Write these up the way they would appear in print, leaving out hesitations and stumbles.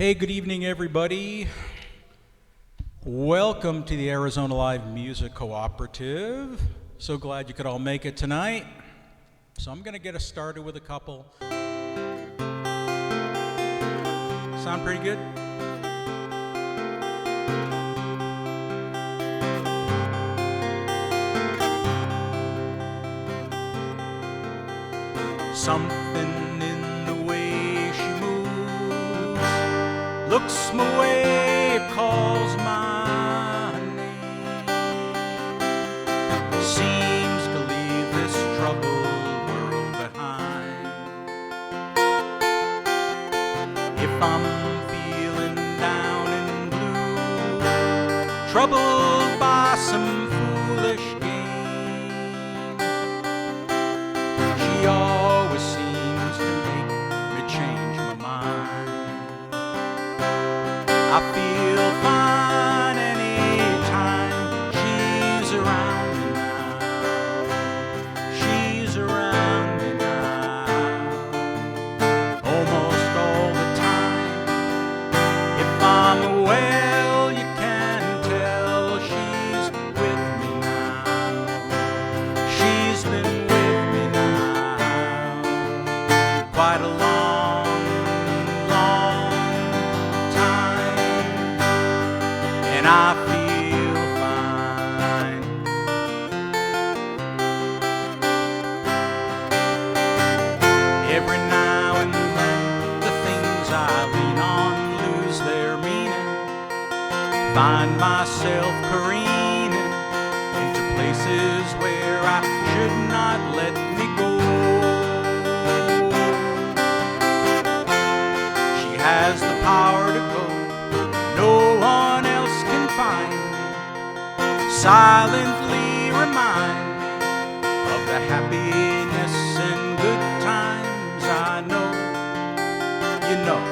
Hey, good evening, everybody. Welcome to the Arizona Live Music Cooperative. So glad you could all make it tonight. So I'm going to get us started with a couple. Sound pretty good? Something in the way she moves looks my way, calls my name, seems to leave this troubled world behind. If I'm feeling down and blue, troubled by some foolish game, she always seems to make me change my mind. I feel fine anytime she's around me now. She's around me now, almost all the time. If I'm well, you can tell she's with me now. She's been with me now quite a long and I feel fine. Every now and then the things I lean on lose their meaning. Find myself careening into places where I should not let me go. She has the power to go. No one else can find me, silently remind me of the happiness and good times I know. You know,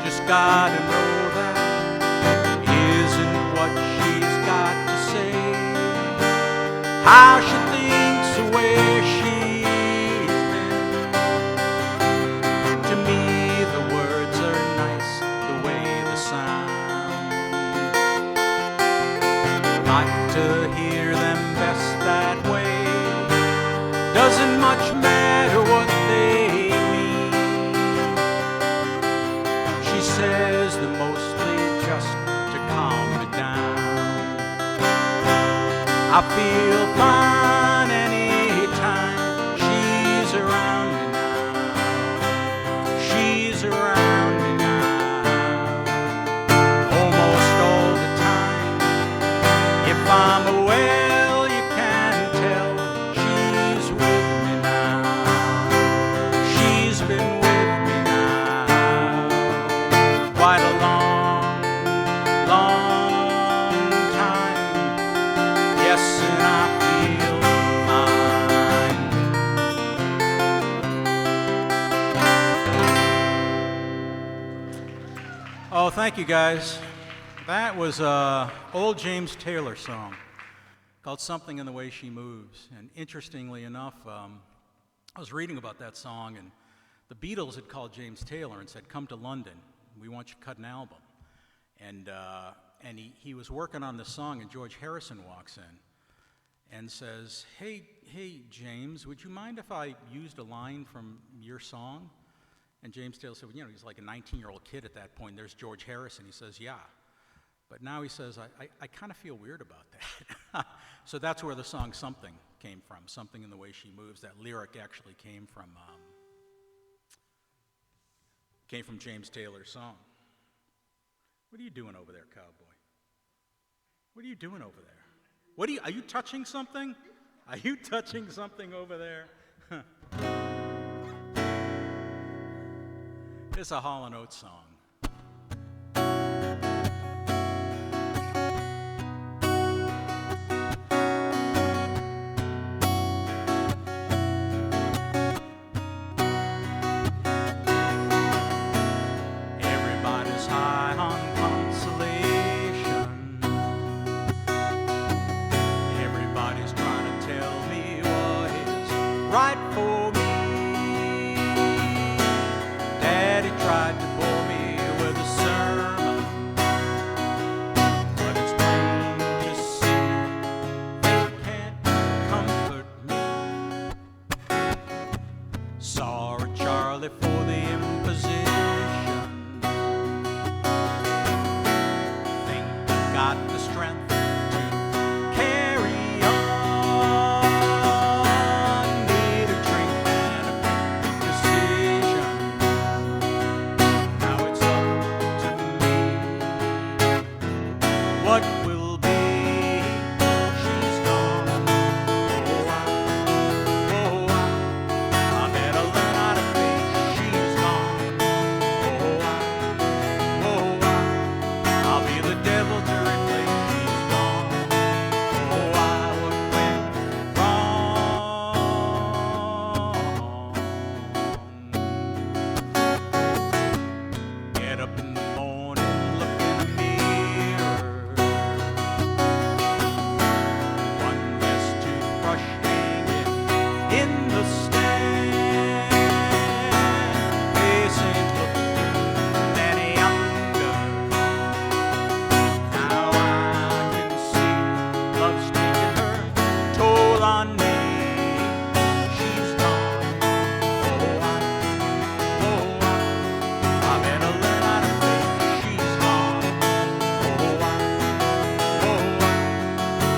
just gotta know that isn't what she's got to say. How she thinks the way she's been. To me the words are nice, the way they sound. Like to hear them best that way. Doesn't much matter what they mean. She says them mostly just to calm me down. I feel fine anytime she's around me now. She's around me now, almost all the time. If I'm well, you can tell she's with me now. She's been with me now quite a long, long time. Yes, and I feel fine. Oh, thank you, guys. That was an old James Taylor song called Something in the Way She Moves. And interestingly enough, I was reading about that song, and the Beatles had called James Taylor and said, "Come to London, we want you to cut an album." And he was working on this song, and George Harrison walks in and says, hey, James, would you mind if I used a line from your song? And James Taylor said, well, he's like a 19-year-old kid at that point. There's George Harrison. He says, yeah. But now he says, I kind of feel weird about that. So that's where the song Something came from, Something in the Way She Moves. That lyric actually came from James Taylor's song. What are you doing over there, Cowboy? What are you doing over there? Are you touching something? Are you touching something over there? It's a Hall & Oates song. Everybody's high on consolation. Everybody's trying to tell me what is right for me. Daddy tried to bore me with a sermon, but it's plain to see they can't comfort me. Sorry, Charlie, for the imposition. Think I've got the strength to carry on. Need a drink and a quick decision. Now it's up to me. What will be? She's gone. I better learn how to face. She's gone. I'll be the devil to replace. She's gone. What went wrong? Get up in the morning, look in the mirror. One less toothbrush hanging in the stand. Face ain't looking any younger. Now I can see love's taking her toll on me. She's gone. I better learn how to face. She's gone.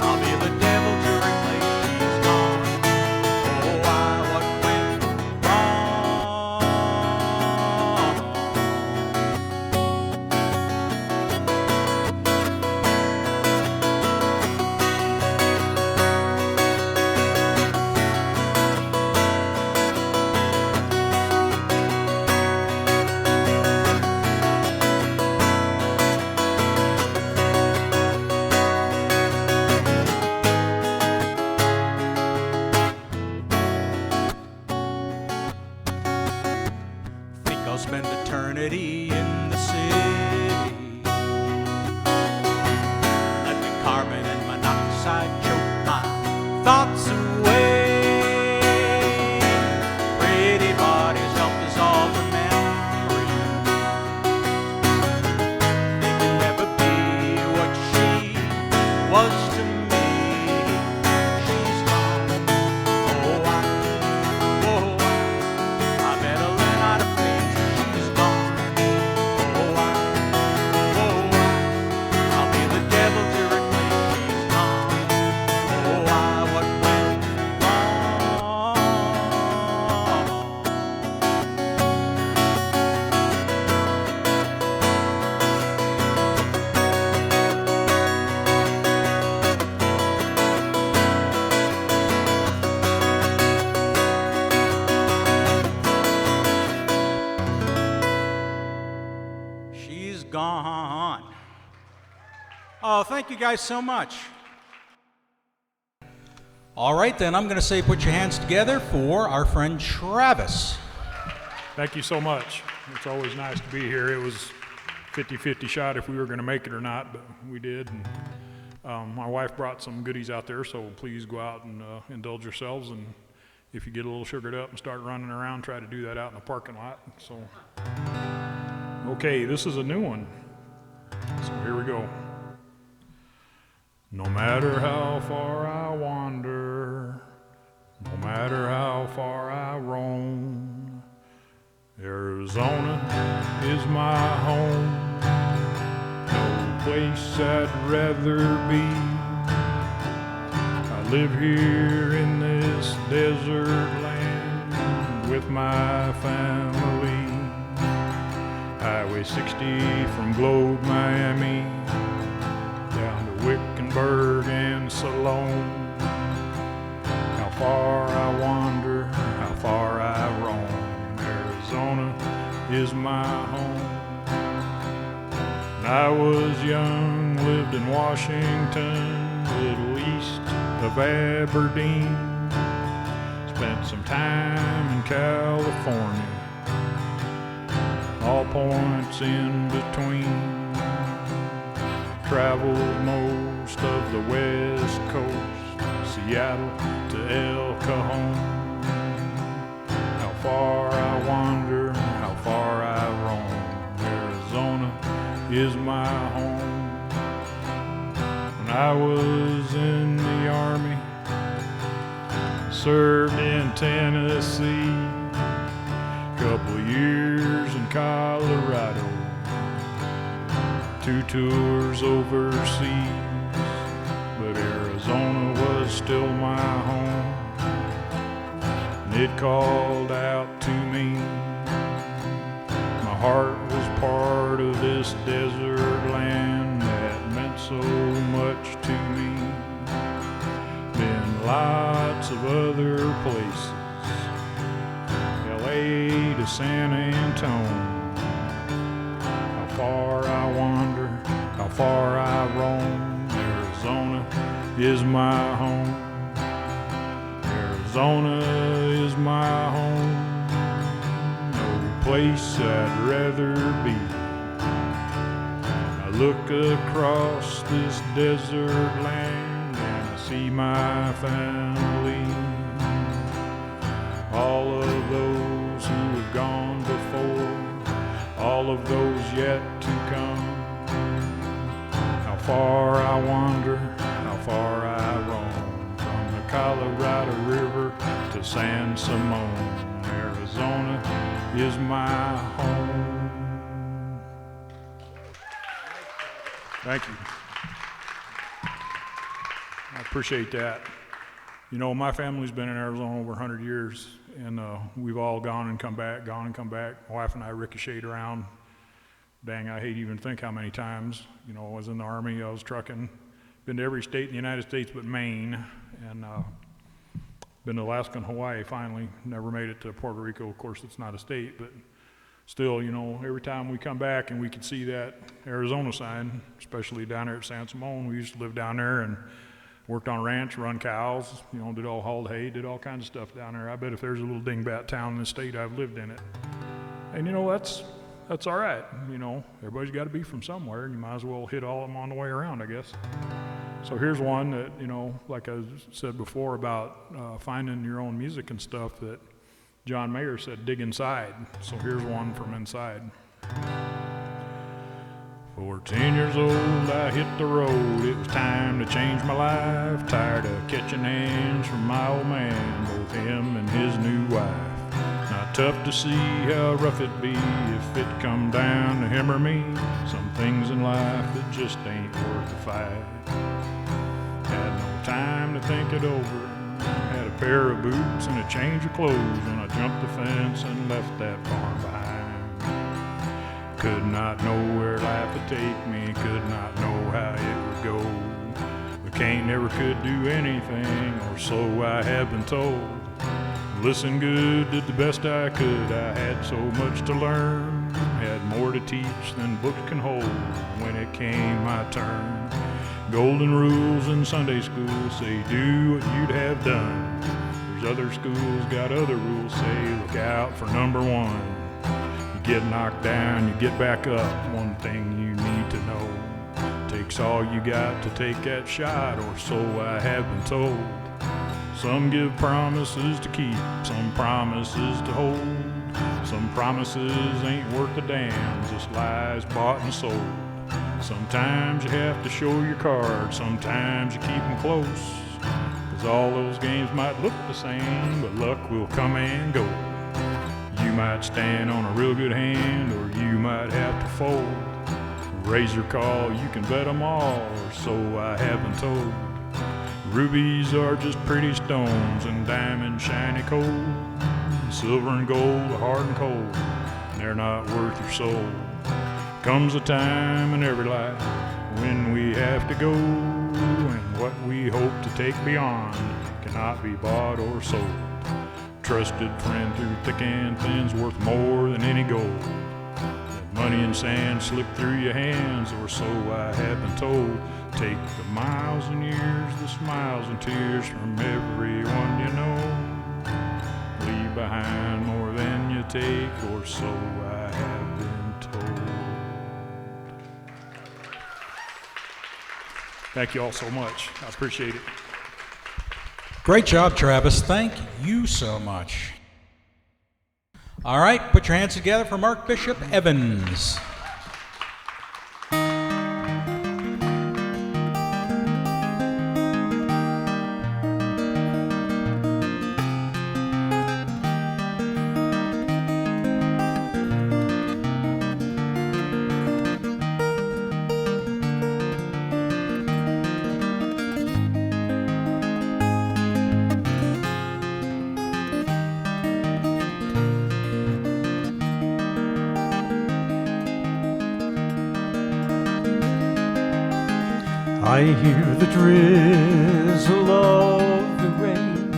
I'll be the devil to replace. She's gone. What went wrong? Think I'll spend eternity in the city. Let the carbon and monoxide choke my thoughts away. Pretty bodies help dissolve the memory. They can never be what she was to me. She's gone. I better learn how to face. She's gone. I'll be the devil to replace. She's gone. What went wrong? She's gone. Oh, thank you guys so much. All right, then I'm going to say put your hands together for our friend Travis. Thank you so much. It's always nice to be here. It was 50-50 shot if we were going to make it or not, but we did. And, my wife brought some goodies out there, so please go out and indulge yourselves. And if you get a little sugared up and start running around, try to do that out in the parking lot. So, okay, this is a new one. So here we go. No matter how far I wander, no matter how far I roam, Arizona is my home. No place I'd rather be. I live here in this desert land with my family. Highway 60 from Globe, Miami, down to Wickenburg and Salone. How far I wander, how far I roam, Arizona is my home. When I was young, lived in Washington, little east of Aberdeen. Spent some time in California, all points in between. Traveled most of the West Coast, Seattle to El Cajon. How far I wander, how far I roam, is my home. When I was in the Army, served in Tennessee, couple of years in Colorado, 2 tours overseas, but Arizona was still my home, and it called out to me. My heart was part of this desert land that meant so much to me. Been lots of other places, LA to San Antonio. How far I wander, how far I roam, Arizona is my home. Arizona is my home. No place I'd rather be. I look across this desert land and I see my family. All of those who have gone before, all of those yet to come. How far I wander, how far I roam, from the Colorado River to San Simone. Arizona is my home. Thank you. I appreciate that. You know, my family's been in Arizona over 100 years, and we've all gone and come back. My wife and I ricocheted around. Dang, I hate to even think how many times. You know, I was in the Army, I was trucking. Been to every state in the United States but Maine, and been to Alaska and Hawaii finally. Never made it to Puerto Rico. Of course, it's not a state, but still, you know, every time we come back and we could see that Arizona sign, especially down there at San Simone. We used to live down there and worked on a ranch, run cows, you know, hauled hay, did all kinds of stuff down there. I bet if there's a little dingbat town in the state, I've lived in it. And you know, that's all right. You know, everybody's got to be from somewhere, and you might as well hit all of them on the way around, I guess. So here's one that, you know, like I said before about finding your own music and stuff, that John Mayer said, dig inside. So here's one from inside. 14 years old, I hit the road. It was time to change my life. Tired of catching hands from my old man, both him and his new wife. Not tough to see how rough it'd be if it come down to him or me. Some things in life that just ain't worth the fight. Had no time to think it over. Had a pair of boots and a change of clothes when I jumped the fence and left that farm behind. Could not know where life would take me, could not know how it would go. The cane never could do anything, or so I have been told. Listened good, did the best I could, I had so much to learn. Had more to teach than books can hold when it came my turn. Golden rules in Sunday school say do what you'd have done. There's other schools got other rules, say look out for number one. Get knocked down, you get back up. One thing you need to know, takes all you got to take that shot, or so I have been told. Some give promises to keep, some promises to hold. Some promises ain't worth a damn, just lies bought and sold. Sometimes you have to show your cards, sometimes you keep them close. 'Cause all those games might look the same, but luck will come and go. You might stand on a real good hand, or you might have to fold. Razor call, you can bet them all, or so I have been told. Rubies are just pretty stones, and diamonds shiny cold. Silver and gold are hard and cold, and they're not worth your soul. Comes a time in every life when we have to go, and what we hope to take beyond cannot be bought or sold. Trusted friend through thick and thin's worth more than any gold. Let money and sand slip through your hands, or so I have been told. Take the miles and years, the smiles and tears from everyone you know. Leave behind more than you take, or so I have been told. Thank you all so much. I appreciate it. Great job, Travis. Thank you so much. All right, put your hands together for Mark Bishop Evans. I hear the drizzle of the rain,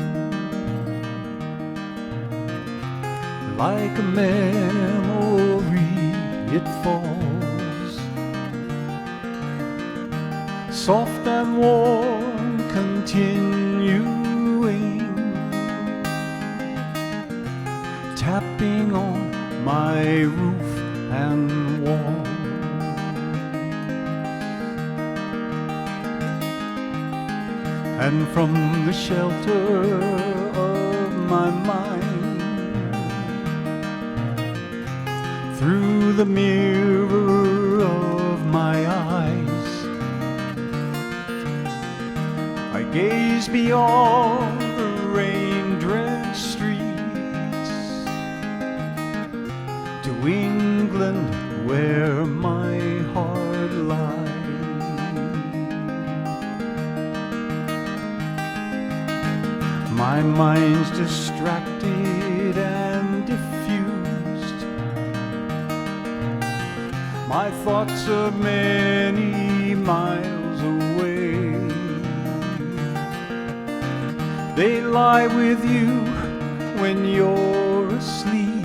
like a memory it falls, soft and warm, continuing, tapping on my roof and wall. And from the shelter of my mind, through the mirror of my eyes, I gaze beyond the rain-drenched streets to England, where my heart lies. My mind's distracted and diffused, my thoughts are many miles away. They lie with you when you're asleep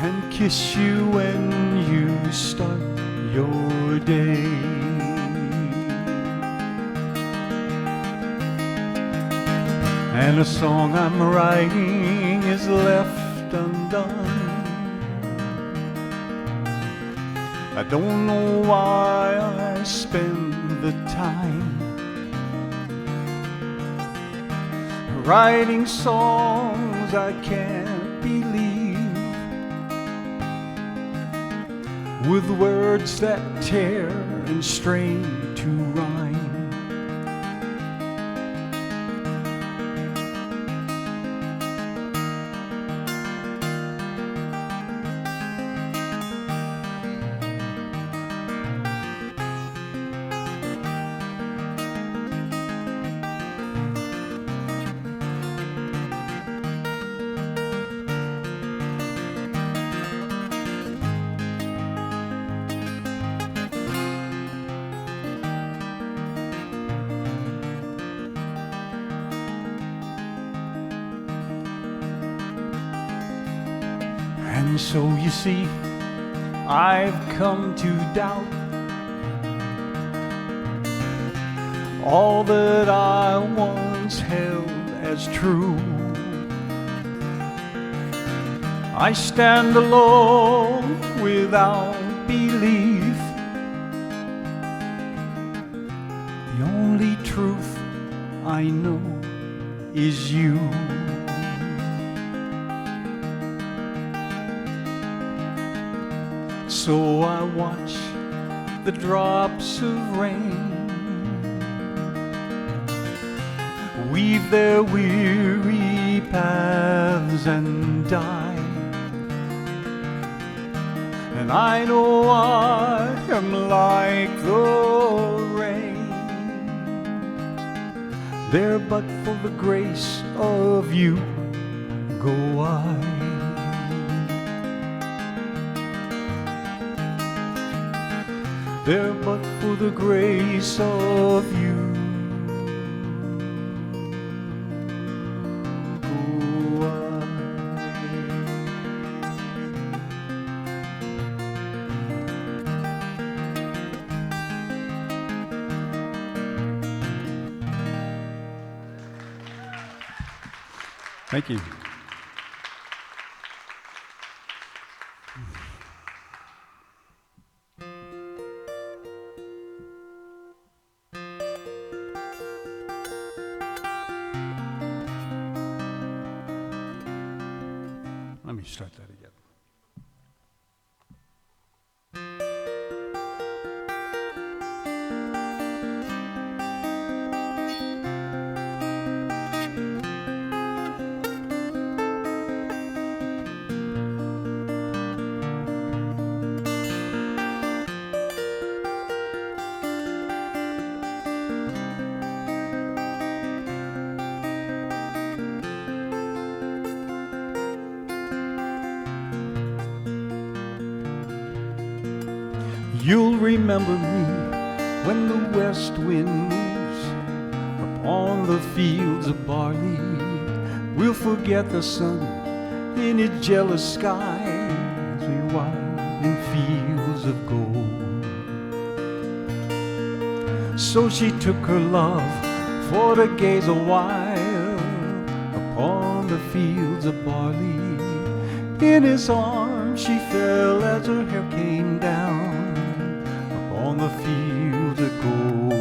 and kiss you when you start your day. And a song I'm writing is left undone. I don't know why I spend the time writing songs I can't believe, with words that tear and strain to rhyme. And so you see, I've come to doubt all that I once held as true. I stand alone without belief. The only truth I know is you. So I watch the drops of rain weave their weary paths and die, and I know I am like the rain, there but for the grace of you go I. There but for the grace of you go I. Thank you. Let me start that again. You'll remember me when the west wind moves upon the fields of barley. We'll forget the sun in its jealous sky as we walk in fields of gold. So she took her love for to gaze a while upon the fields of barley. In his arms she fell as her hair came down upon the fields of gold.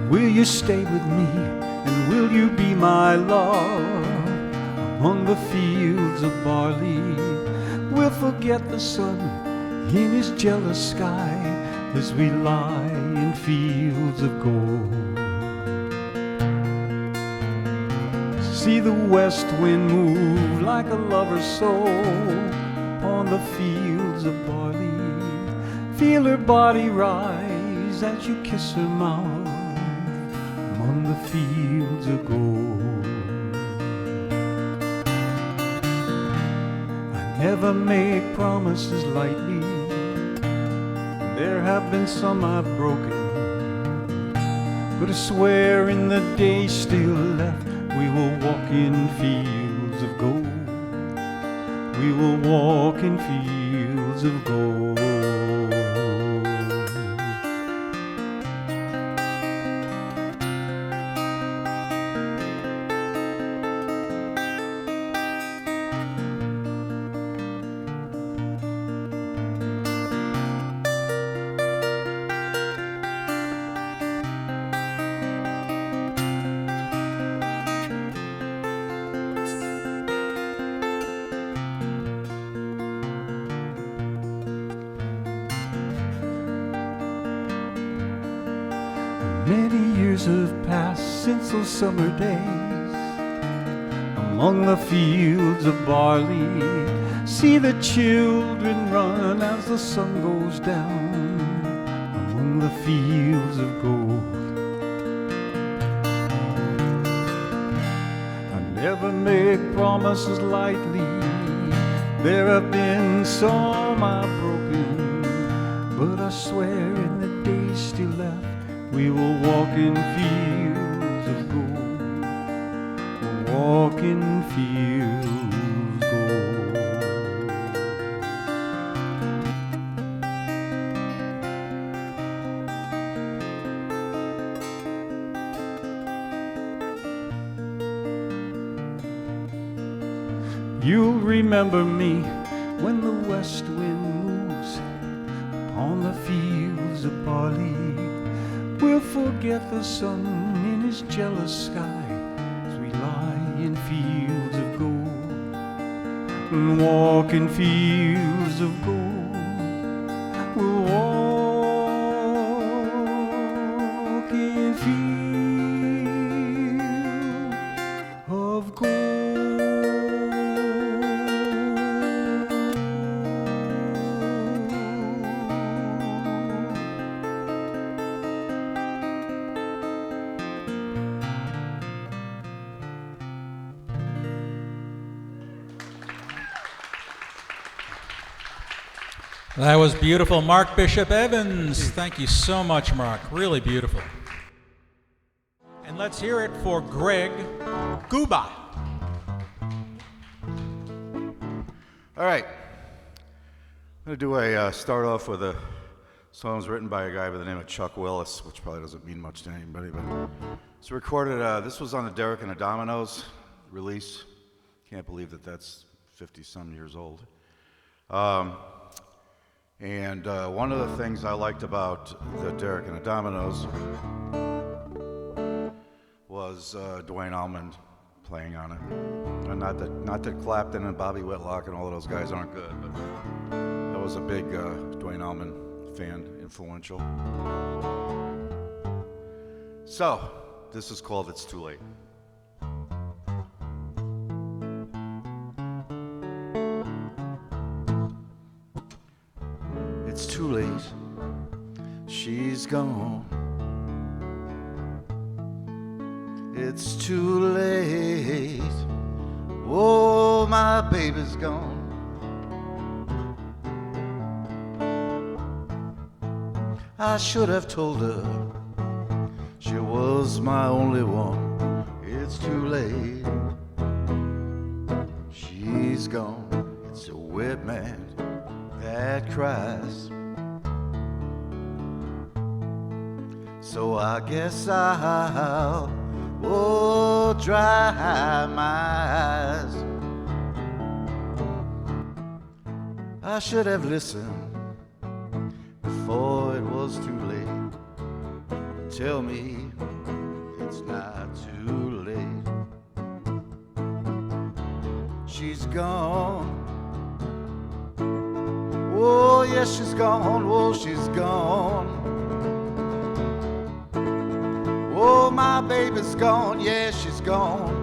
Will you stay with me, and will you be my love among the fields of barley? We'll forget the sun in his jealous sky as we lie in fields of gold. See the west wind move like a lover's soul upon the fields of barley. Feel her body rise as you kiss her mouth on the fields of gold. I never make promises lightly. There have been some I've broken, but I swear in the days still left we will walk in fields of gold. We will walk in fields of gold. Many years have passed since those summer days among the fields of barley. See the children run as the sun goes down among the fields of gold. I never make promises lightly. There have been some I've broken, but I swear in the days still left we will walk in fields of gold. We'll walk in fields of gold. You'll remember me when the west wind moves upon the fields of barley. We'll forget the sun in his jealous sky as we lie in fields of gold and walk in fields of gold. We'll walk in fields of gold. That was beautiful. Mark Bishop Evans. Thank you so much, Mark. Really beautiful. And let's hear it for Greg Guba. All right. I'm going to start off with a song that was written by a guy by the name of Chuck Willis, which probably doesn't mean much to anybody, but it's recorded. This was on the Derek and the Dominoes release. Can't believe that that's 50-some years old. And one of the things I liked about the Derek and the Dominoes was Duane Allman playing on it. And not that Clapton and Bobby Whitlock and all of those guys aren't good, but I was a big Duane Allman fan, influential. So, this is called It's Too Late. It's too late. she's gone. It's too late. Oh, my baby's gone. I should have told her she was my only one. It's too late. She's gone. It's a wet man that cries. So I guess I'll dry my eyes. I should have listened before it was too late. Tell me it's not too late. She's gone. Oh, yes, she's gone. Oh, she's gone. Oh, my baby's gone. Yes, she's gone.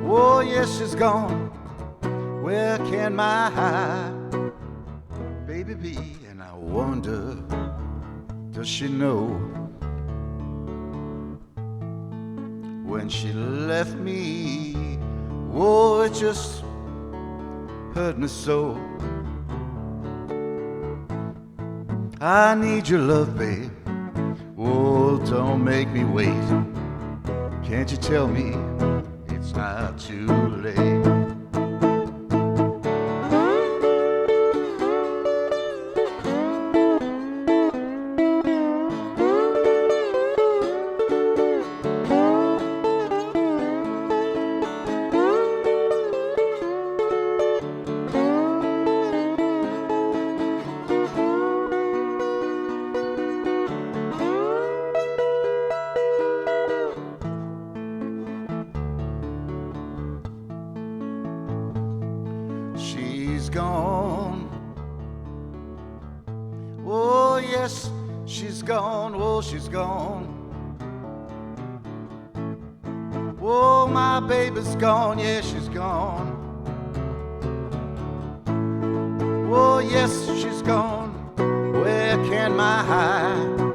Oh, yes, she's gone. Where can my baby be? And I wonder, does she know when she left me? Oh, it just hurt me so. I need your love, babe. Oh, don't make me wait. Can't you tell me it's not too late? She's gone. Oh, yes, she's gone. Oh, she's gone. Oh, my baby's gone. Yeah, she's gone. Oh, yes, she's gone. Where can my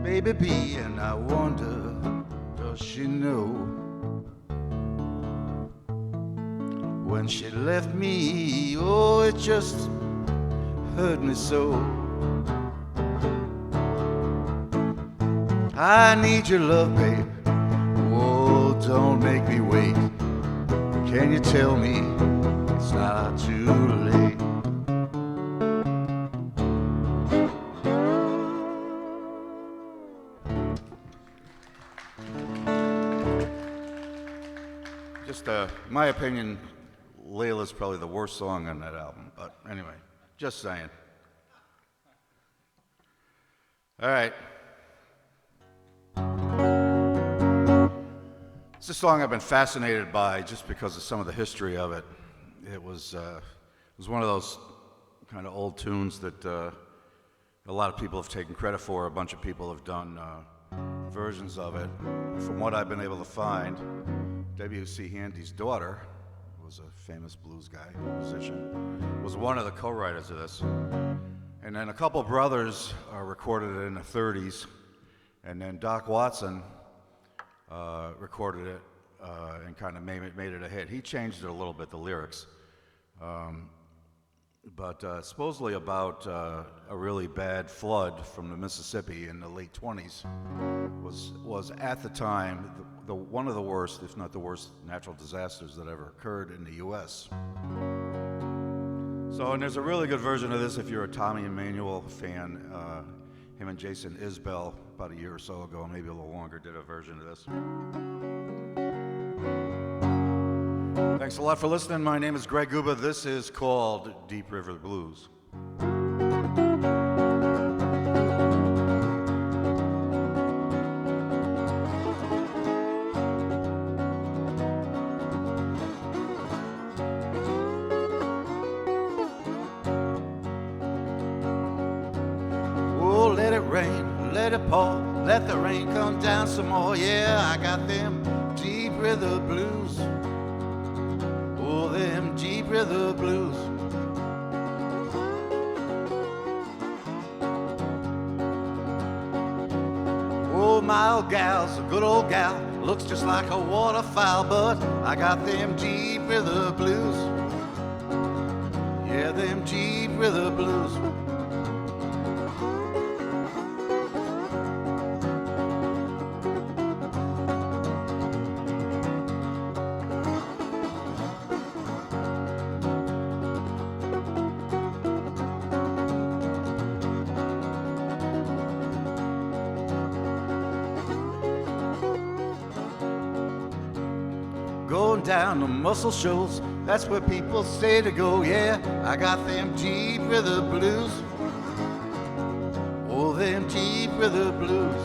baby be? And I wonder, does she know when she left me? Oh, it just hurt me so. I need your love, babe. Oh, don't make me wait. Can you tell me it's not too late? Just my opinion, Layla's probably the worst song on that album, but anyway, just saying. All right. It's a song I've been fascinated by just because of some of the history of it. It was one of those kind of old tunes that a lot of people have taken credit for. A bunch of people have done versions of it. From what I've been able to find, W.C. Handy's daughter, who was a famous blues guy, musician, was one of the co-writers of this. And then a couple brothers recorded it in the 30s, and then Doc Watson recorded it and kind of made it a hit. He changed it a little bit, the lyrics. But supposedly about a really bad flood from the Mississippi in the late 20s was at the time one of the worst, if not the worst, natural disasters that ever occurred in the U.S. So, and there's a really good version of this if you're a Tommy Emmanuel fan. Him and Jason Isbell, about a year or so ago, maybe a little longer, did a version of this. Thanks a lot for listening. My name is Greg Guba. This is called Deep River Blues. Oh, let it rain, let it pour, let the rain come down some more. Yeah, I got them deep river blues. Oh, them deep river blues. my old gal's a good old gal, looks just like a waterfowl, but I got them Jeep River blues. Yeah, them Jeep River blues. Going down to Muscle Shoals, that's where people say to go, yeah. I got them Jeep River blues. Oh, them Jeep River blues.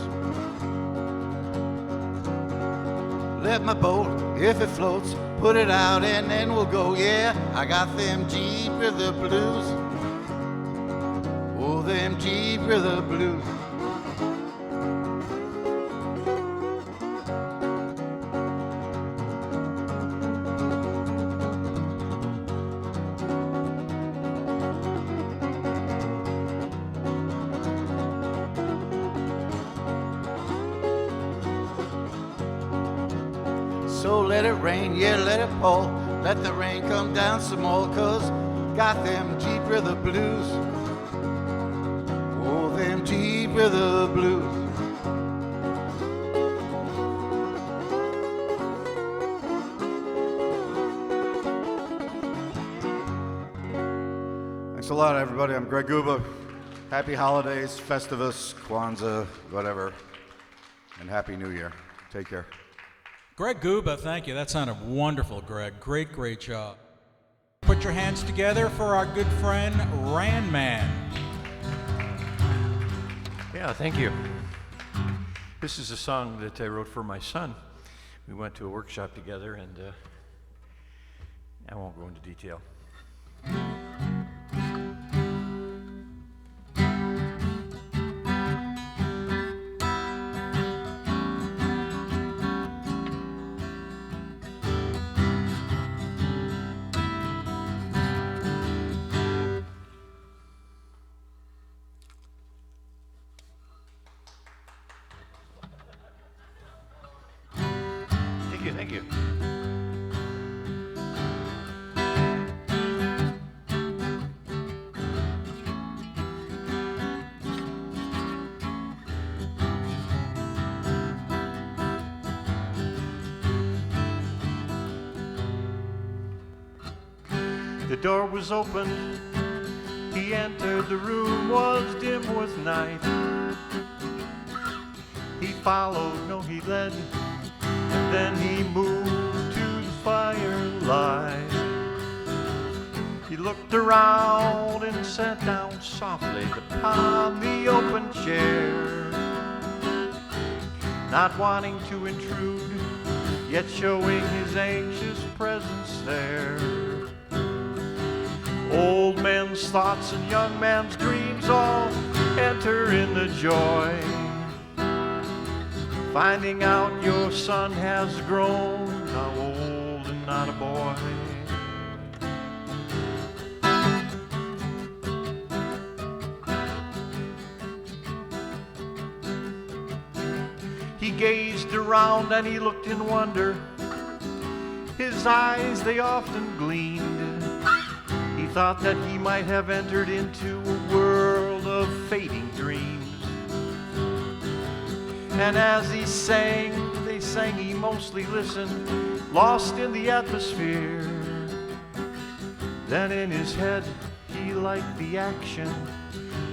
Let my boat, if it floats, put it out and then we'll go, yeah. I got them Jeep River blues. Oh, them Jeep River blues. So let it rain, yeah, let it pour. Let the rain come down some more, 'cause got them Jeep River blues. Oh, them Jeep River blues. Thanks a lot, everybody. I'm Greg Guba. Happy holidays, Festivus, Kwanzaa, whatever, and Happy New Year. Take care. Greg Guba, thank you. That sounded wonderful, Greg. Great, great job. Put your hands together for our good friend, Ran Man. Yeah, thank you. This is a song that I wrote for my son. We went to a workshop together, and I won't go into detail. Thank you. The door was open, he entered, the room was dim with night. He followed, no he led, and then he moved to the firelight. He looked around and sat down softly upon the open chair, not wanting to intrude, yet showing his anxious presence there. Old men's thoughts and young man's dreams all enter in the joy, finding out your son has grown, now old and not a boy. He gazed around and he looked in wonder. His eyes, they often gleamed. He thought that he might have entered into a world of fading dreams. And as he sang, they sang, he mostly listened, lost in the atmosphere. Then in his head, he liked the action,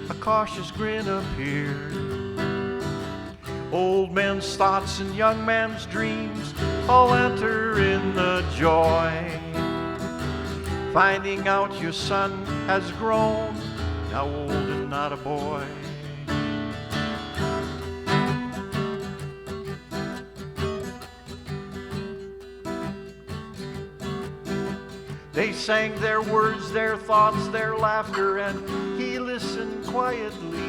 a cautious grin appeared. Old men's thoughts and young man's dreams all enter in the joy, finding out your son has grown, now old and not a boy. They sang their words, their thoughts, their laughter, and he listened quietly.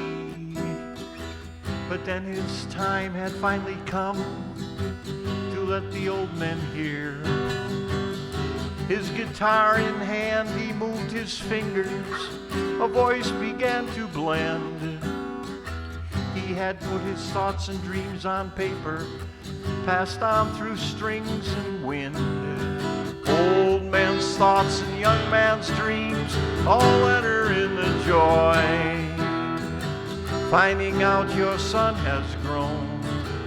But then his time had finally come to let the old men hear. His guitar in hand, he moved his fingers, a voice began to blend. He he had put his thoughts and dreams on paper, passed on through strings and wind. Old man's thoughts and young man's dreams all enter in the joy. Finding out your son has grown,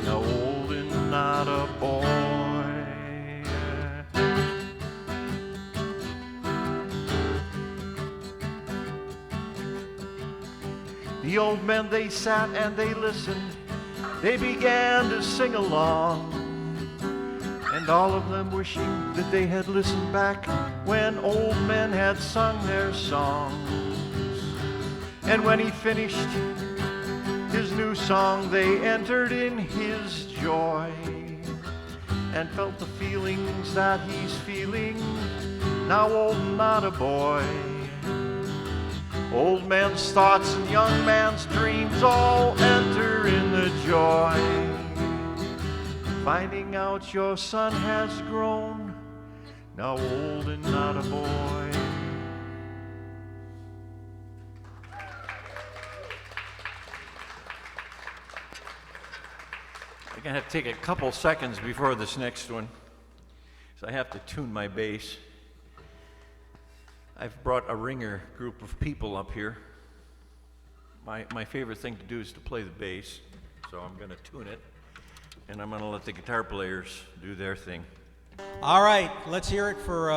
now old and not a boy. The old men, they sat and they listened, they began to sing along, and all of them wishing that they had listened back when old men had sung their songs. And when he finished his new song, they entered in his joy and felt the feelings that he's feeling, now old and not a boy. Old man's thoughts and young man's dreams all enter in the joy. Finding out your son has grown, now old and not a boy. I'm going to have to take a couple seconds before this next one, so I have to tune my bass. I've brought a ringer group of people up here. My favorite thing to do is to play the bass, so I'm going to tune it, and I'm going to let the guitar players do their thing. All right, let's hear it for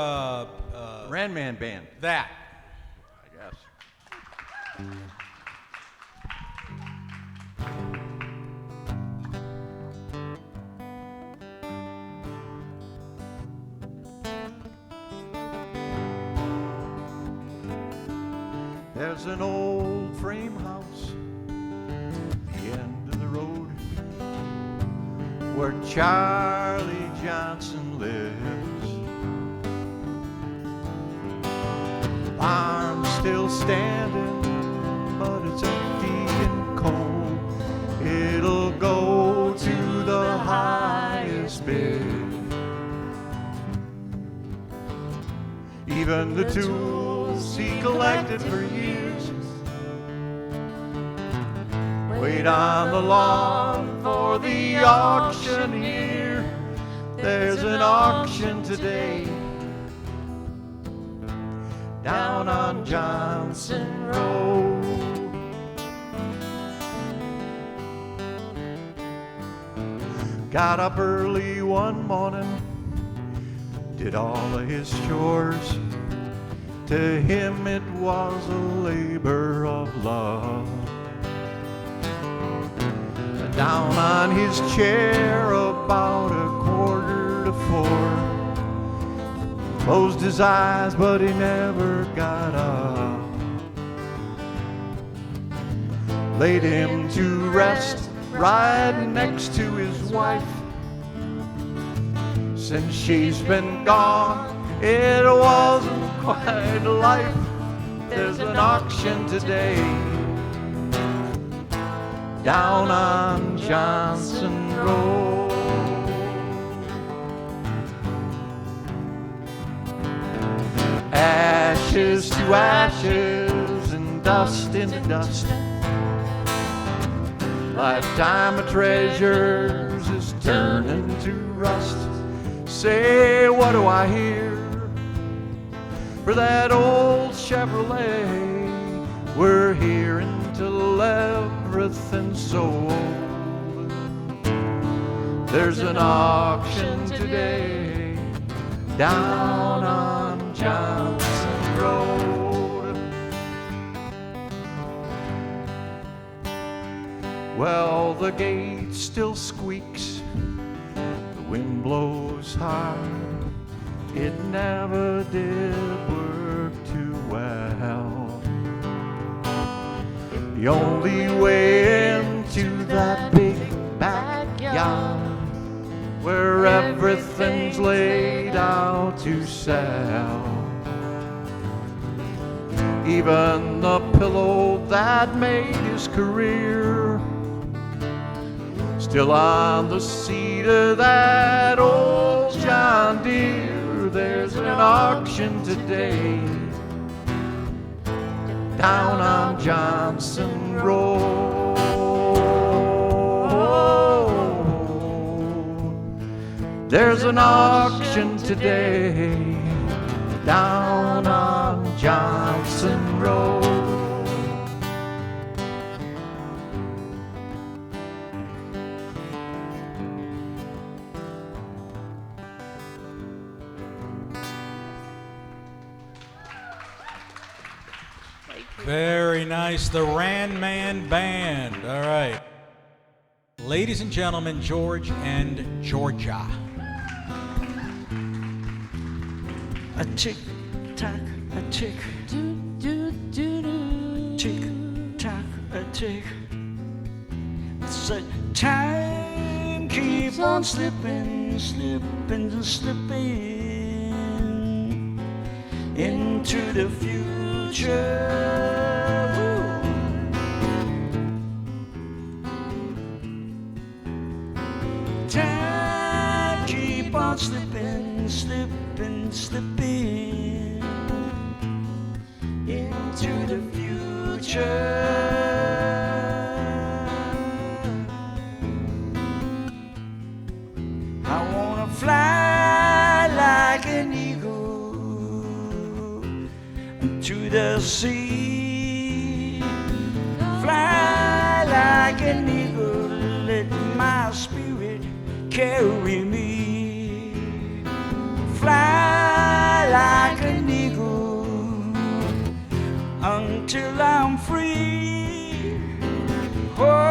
Randman Band. that. I guess. There's an old frame house at the end of the road where Charlie Johnson lives. Barn's still standing, but it's empty and cold. It'll go to the highest bid. Even the tools he collected for years wait on the lawn for the auctioneer. There's an auction today down on Johnson Road. Got up early one morning, did all of his chores. To him it was a labor of love. Down on his chair about 3:45, closed his eyes but he never got up. Laid him to rest right next to his wife. Since she's been gone, it wasn't quite life. There's an auction today down on Johnson Road. Ashes to ashes and dust into dust. Lifetime of treasures is turning to rust. Say, what do I hear for that old Chevrolet? We're hearing till everything's sold. There's an auction today down on Johnson Road. Well, the gate still squeaks, the wind blows hard. It never did work too well. The only way into that big backyard where everything's laid out to sell. Even the pillow that made his career still on the seat of that old John Deere. There's an auction today down on Johnson Road. There's an auction today down on Johnson Road. Very nice. The Randman Band. All right. Ladies and gentlemen, George and Georgia. A tick tock, a tick, tick tock, a tick. Said time keeps on slipping, slipping and slipping into the future. Time keep on slipping, slipping, slipping into the future. I wanna fly like an eagle to the sea. Fly like an eagle, let my spirit carry me. Fly like an eagle until I'm free. Oh.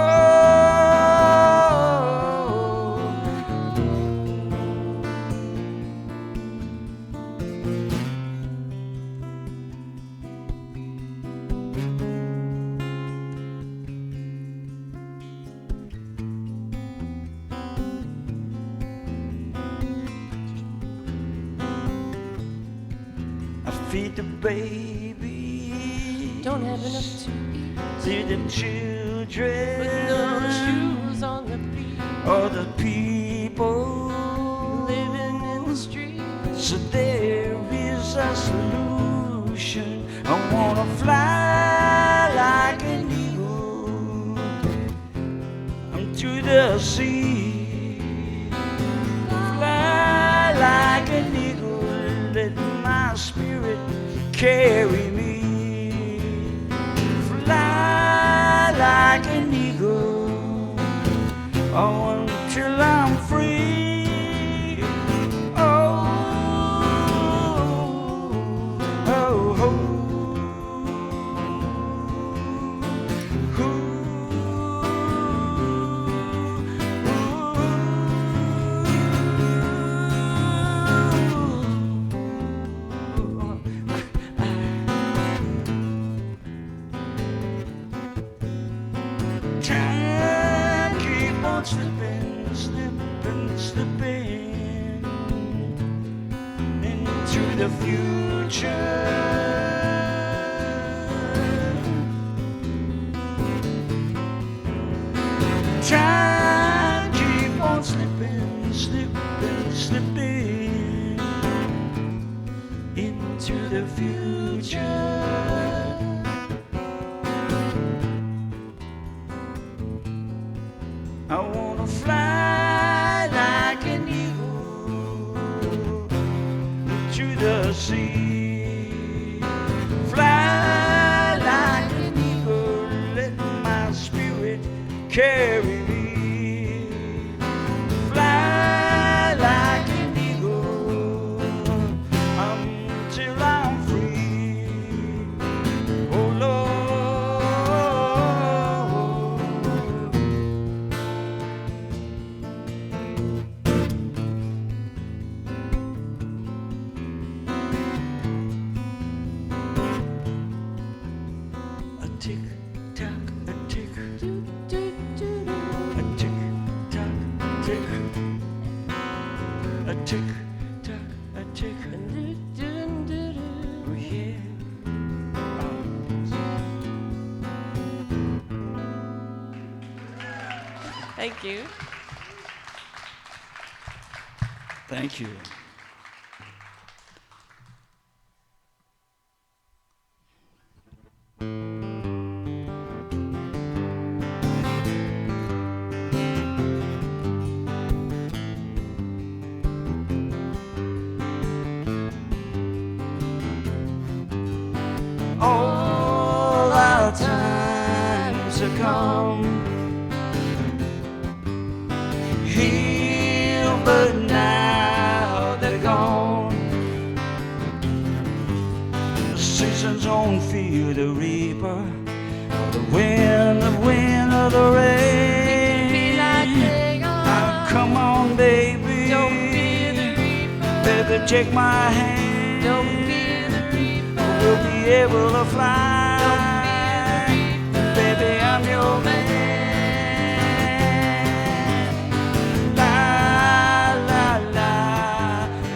Feed the baby. Don't have enough to eat. Feed the children. With no shoes on the feet. Or the people Living in the street. So there is a solution. I wanna fly like an eagle to the sea. Fly like an eagle, let my spirit carry me. Fly like an eagle, oh, until I'm free. Oh, oh, oh. Time keep on slipping, slipping, slipping into the future. Time keep on slipping, slipping, slipping into the future. I wanna fly like an eagle to the sea. Fly like an eagle, let my spirit carry me. Fly like an eagle until I'm free. Oh Lord. A tick tock, a tick, a tick tock, tick, a tick tock, a tick. Oh yeah. Thank you. Thank you. our times have come. Here, but now they're gone. The seasons don't fear the reaper, or the wind of the rain. Now, come on, baby. Don't fear the reaper. Baby, take my hand. Don't fear the reaper. We'll be able to fly. Don't fear the reaper. Baby, I'm your man. La la la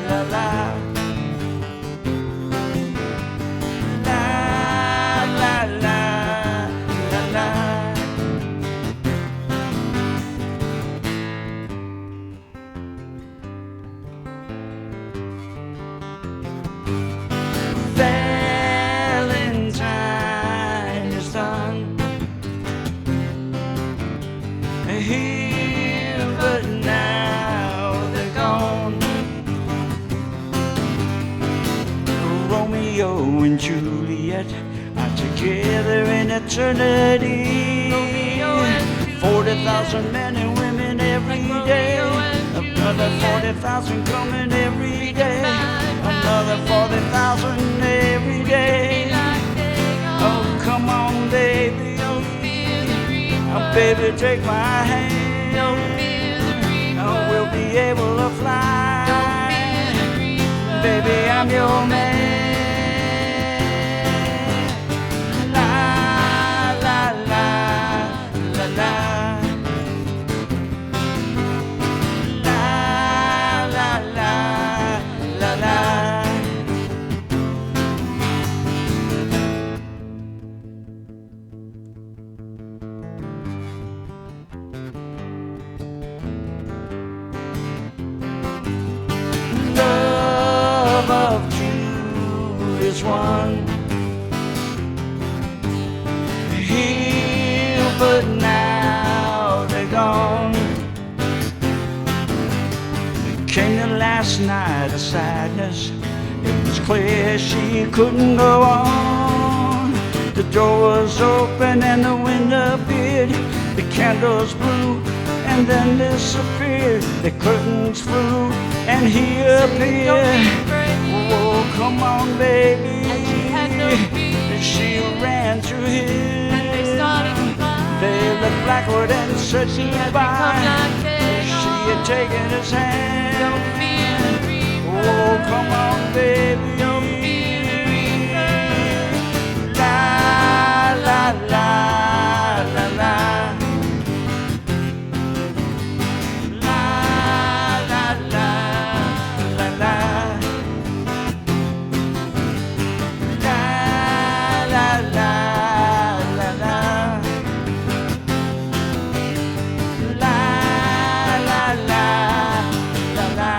la la. La la la la la. Valentine is done. Here, but now they're gone. Romeo and Juliet are together in eternity. 40,000 men and women every day. Another 40,000 coming every day. Another 40,000 every day. Oh, come on, baby. Oh, baby, take my hand. Oh, we'll be able to fly. Baby, I'm your man. La la la la la. La la la la la. Love of two is one. Here, but now they're gone. Came the last night of sadness. It was clear she couldn't go on. The door was open and the wind appeared. The candles blew and then disappeared. The curtains flew and he appeared. Oh, come on, baby. She ran to him. They looked backward and said goodbye. She had taken his hand. Oh, come on, baby. La la la la la. La la la la la. La la la la la. La la la la la.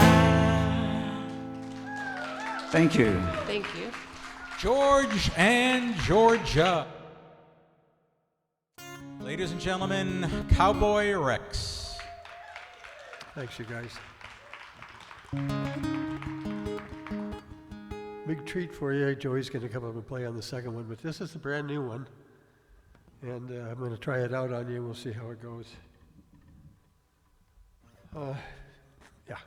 Thank you. Thank you. George and Georgia. Ladies and gentlemen, Cowboy Rex. Thanks, you guys. Big treat for you. Joey's going to come up and play on the second one, but this is a brand new one. And I'm going to try it out on you. We'll see how it goes. Yeah.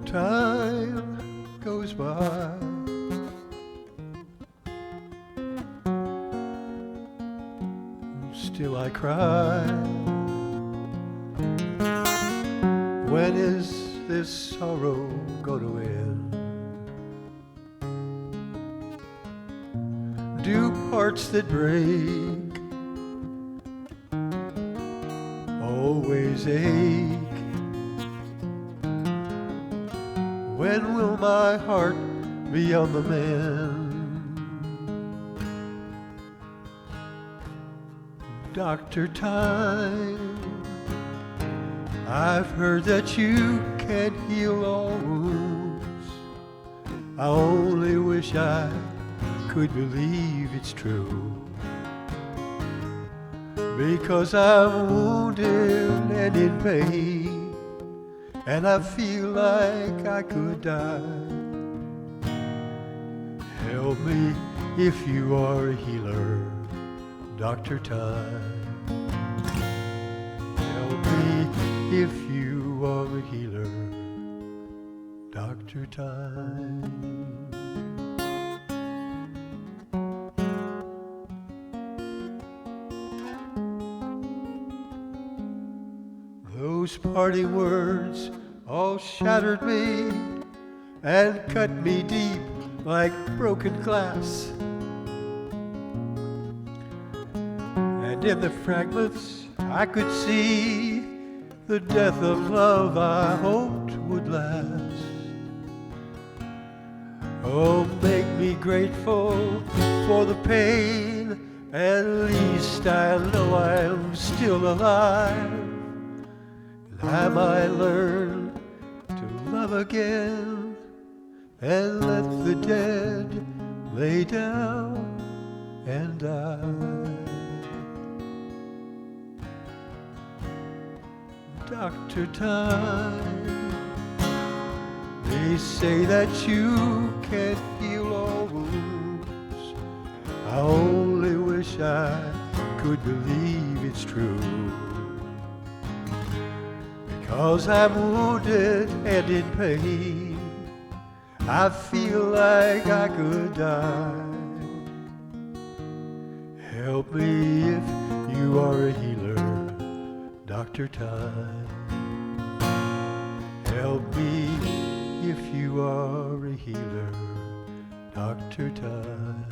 Time goes by, still I cry. When is this sorrow gonna end? Do hearts that break always ache? When will my heart be on the mend? Doctor Time. I've heard that you can heal all wounds. I only wish I could believe it's true. Because I'm wounded and in pain, and I feel like I could die. Help me if you are a healer, Dr. Time. Help me if you are a healer, Dr. Time. Those parting words all shattered me and cut me deep like broken glass. And in the fragments I could see the death of love I hoped would last. Oh, make me grateful for the pain, at least I know I'm still alive. And I might learn to love again and let the dead lay down and die. Dr. Time, they say that you can heal all wounds. I only wish I could believe it's true. Because I'm wounded and in pain, I feel like I could die. Help me if you are a healer, Dr. Time. Help me if you are a healer, Dr. Time.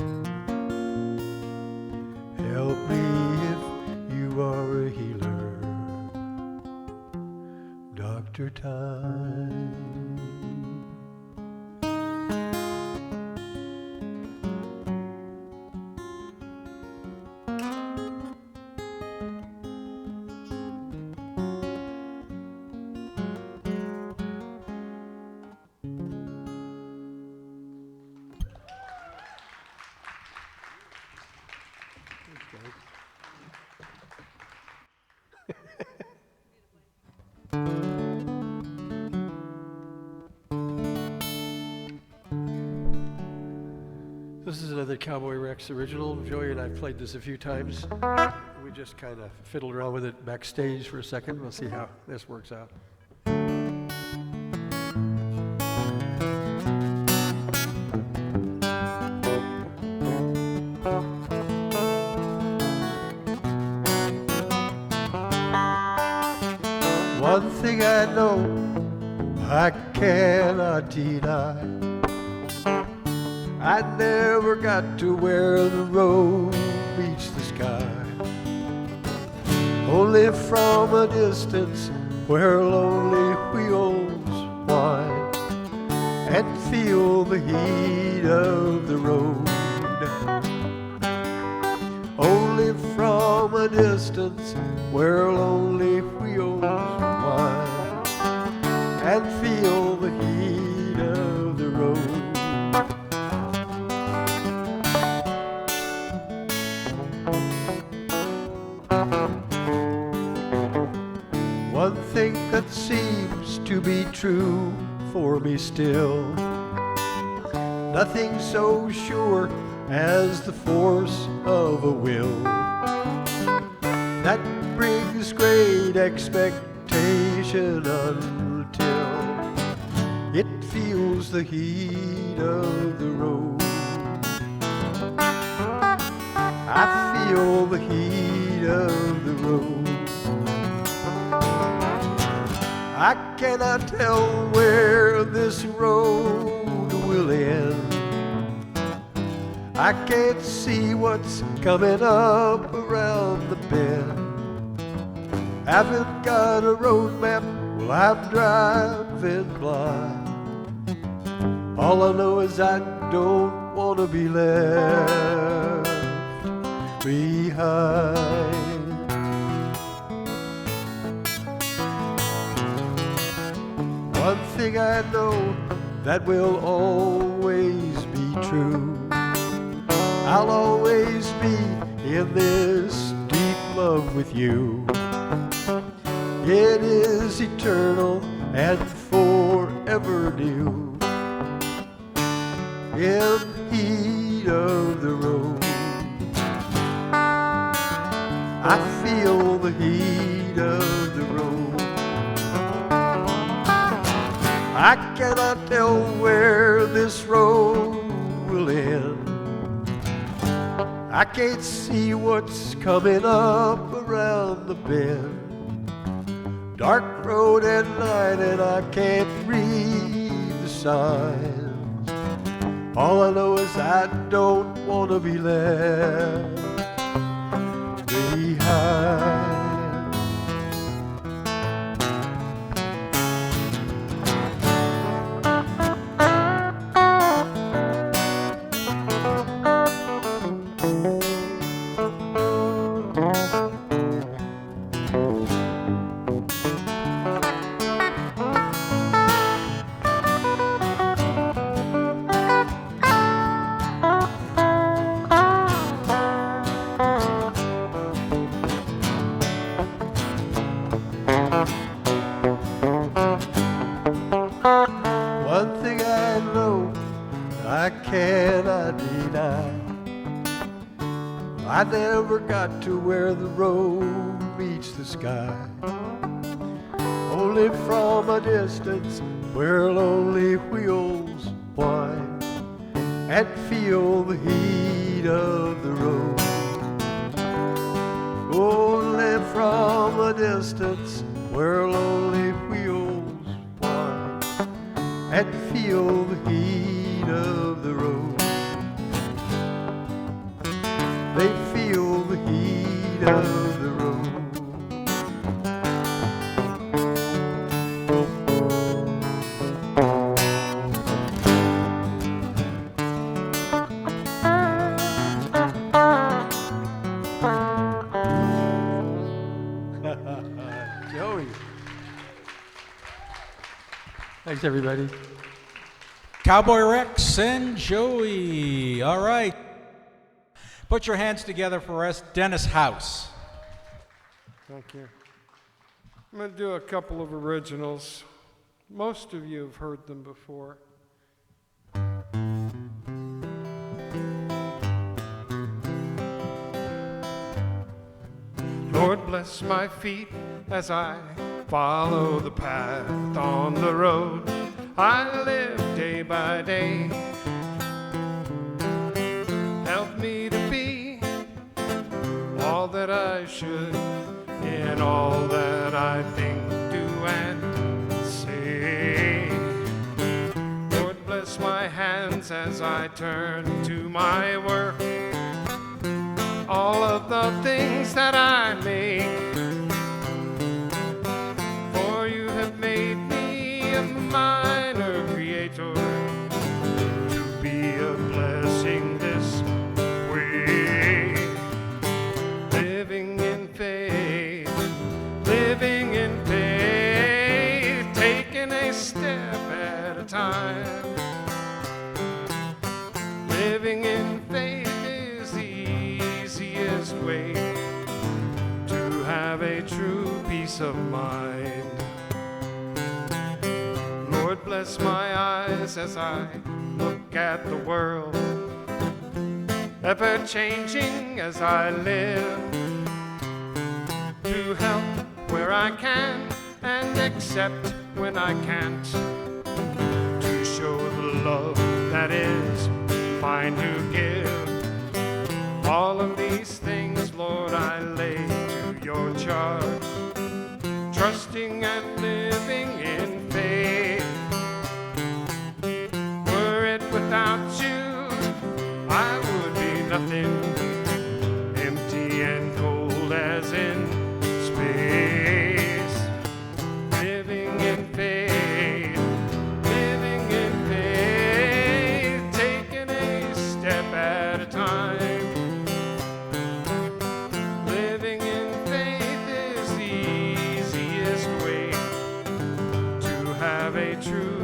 Help me if you are a healer, Dr. Time. This is another Cowboy Rex original. Joey and I played this a few times. We just kind of fiddled around with it backstage for a second. We'll see how this works out. One thing I know, I cannot deny. I never got to where the road meets the sky. Only from a distance where lonely wheels whine and feel the heat of the road. Only from a distance where lonely wheels whine and feel the heat of the road. One thing that seems to be true for me still, nothing so sure as the force of a will that brings great expectation until it feels the heat of the road. I feel the heat of the road. I cannot tell where this road will end. I can't see what's coming up around the bend. Haven't got a road map, well I'm driving blind. All I know is I don't want to be left behind. thing I know that will always be true. I'll always be in this deep love with you. It is eternal and forever new. In the heat of the road, I feel the heat of the road. I cannot tell where this road will end. I can't see what's coming up around the bend. Dark road at night and I can't read the signs. All I know is I don't want to be left behind. One thing I know I cannot deny, I never got to where the road meets the sky. Only from a distance where lonely wheels whine and feel the heat of the road. Only from a distance where lonely wheels whine and feel the heat of the road. They feel the heat of the road. Joey. Thanks, everybody. Cowboy Rex and Joey. All right. Put your hands together for us. Dennis House. Thank you. I'm going to do a couple of originals. Most of you have heard them before. Lord bless my feet as I follow the path on the road I live day by day. Help me to be all that I should in all that I think, do, and say. Lord bless my hands as I turn to my work, all of the things that I make. For you have made me a minor creator to be a blessing this way. Living in faith, taking a step at a time. Living in faith is the easiest way to have a true peace of mind. Lord bless my eyes as I look at the world, ever changing as I live, to help where I can and accept when I can't, to show the love that is mine to give. All of these things, Lord, I lay to your charge, trusting and living in faith. Were it without you, I would be nothing, empty and cold as in space. Living in faith, taking a step at a time. Living in faith is the easiest way to have a true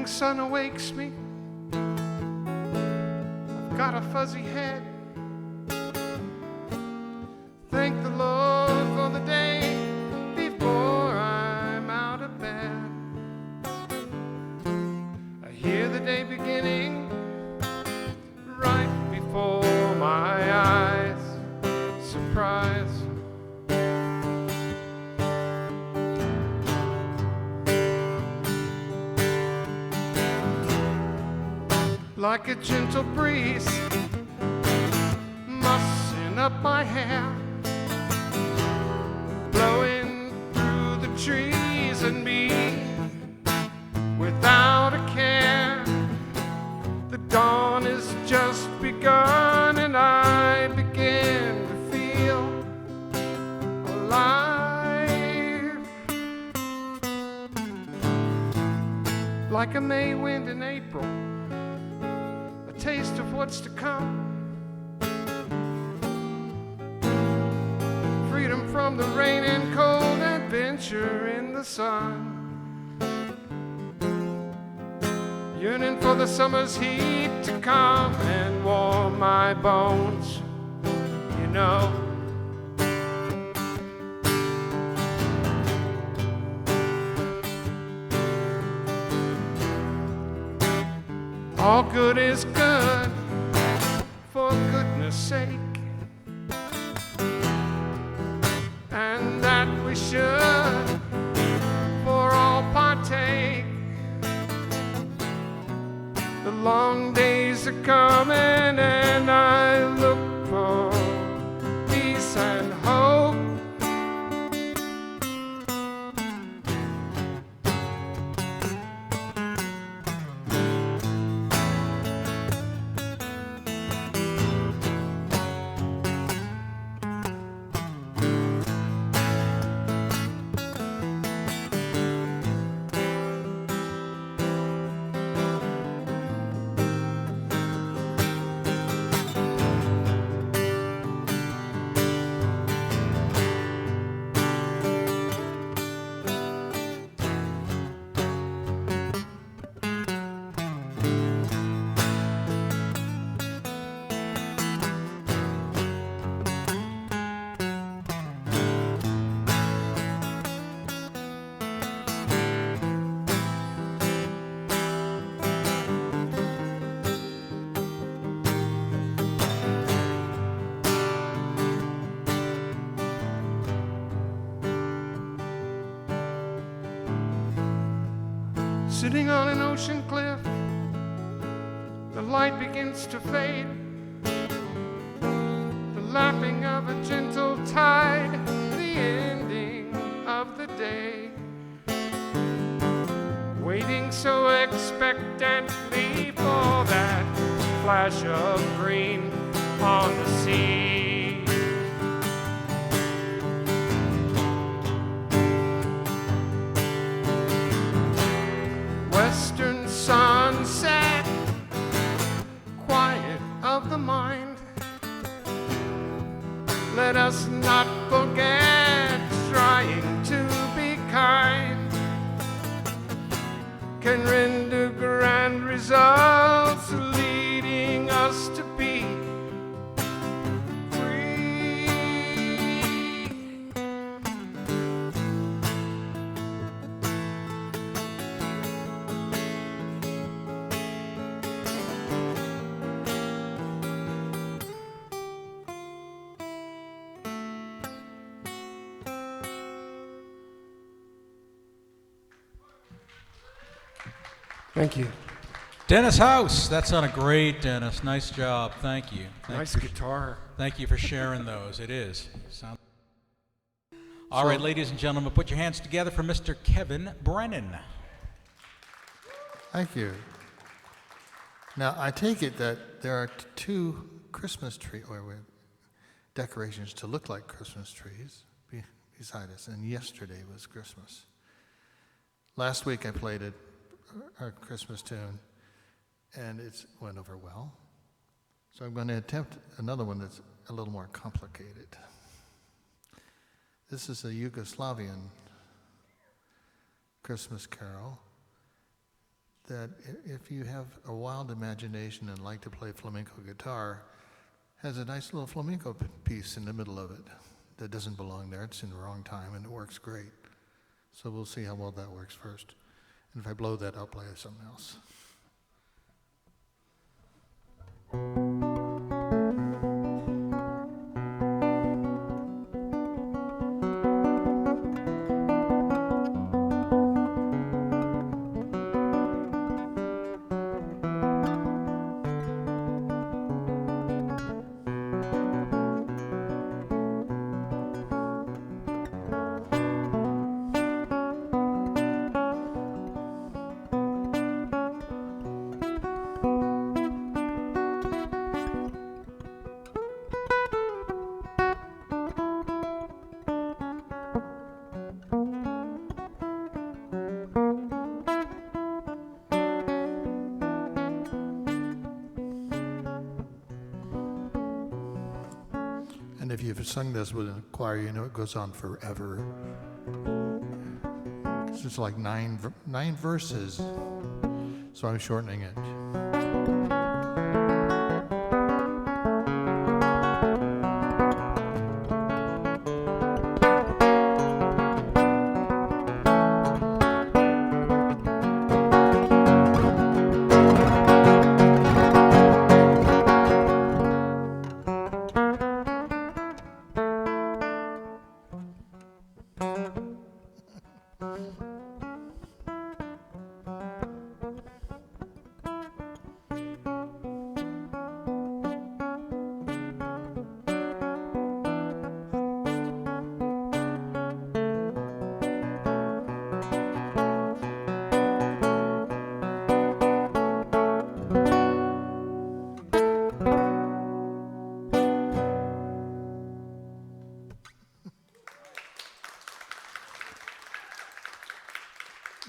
morning sun awakes me. I've got a fuzzy head. Thank the Lord for the day before I'm out of bed. I hear the day beginning right before my eyes. Surprise. Like a gentle breeze mussing up my hair, blowing through the trees and me without a care. The dawn has just begun and I begin to feel alive. Like a May wind in April, a taste of what's to come. Freedom from the rain and cold, adventure in the sun. Yearning for the summer's heat to come and warm my bones, you know. All good is good, for goodness sake, and that we should for all partake. The long days are coming and I look for peace and hope. Sitting on an ocean cliff, the light begins to fade. The lapping of a gentle tide, the ending of the day. Waiting so expectantly for that flash of green on the sea. Western sunset, quiet of the mind. Let us not forget trying to be kind. Can render grand results, leading us to be free. Thank you. Dennis House, that sounded great, Dennis. Nice job. Thank you. Nice guitar. Thank you for sharing those. It is. All right, ladies and gentlemen, put your hands together for Mr. Kevin Brennan. Thank you. Now, I take it that there are two Christmas tree decorations to look like Christmas trees beside us, and yesterday was Christmas. Last week I played our Christmas tune, and it went over well. So I'm going to attempt another one that's a little more complicated. This is a Yugoslavian Christmas carol, that if you have a wild imagination and like to play flamenco guitar, has a nice little flamenco piece in the middle of it that doesn't belong there. It's in the wrong time, and it works great. So we'll see how well that works first. And if I blow that, I'll play something else. And if you've sung this with a choir, you know it goes on forever. It's just like nine verses, so I'm shortening it.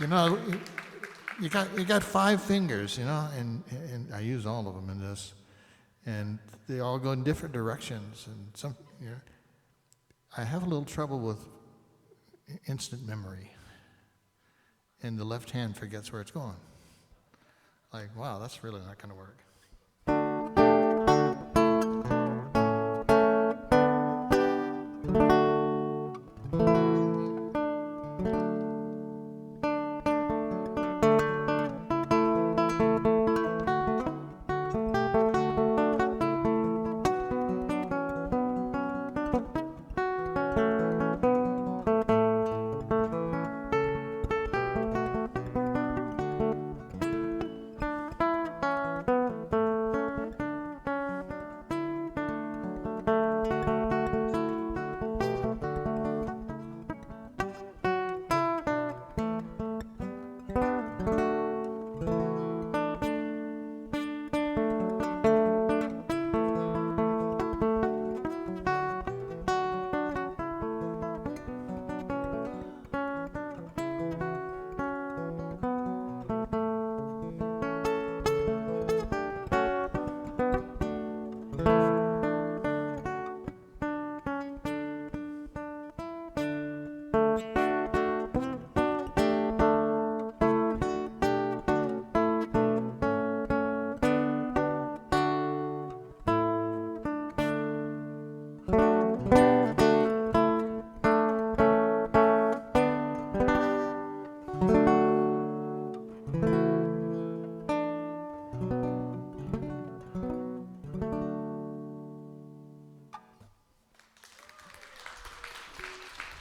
You know, you got 5 fingers, you know, and I use all of them in this, and they all go in different directions. And some, you know, I have a little trouble with instant memory, and the left hand forgets where it's going. Like, wow, that's really not going to work.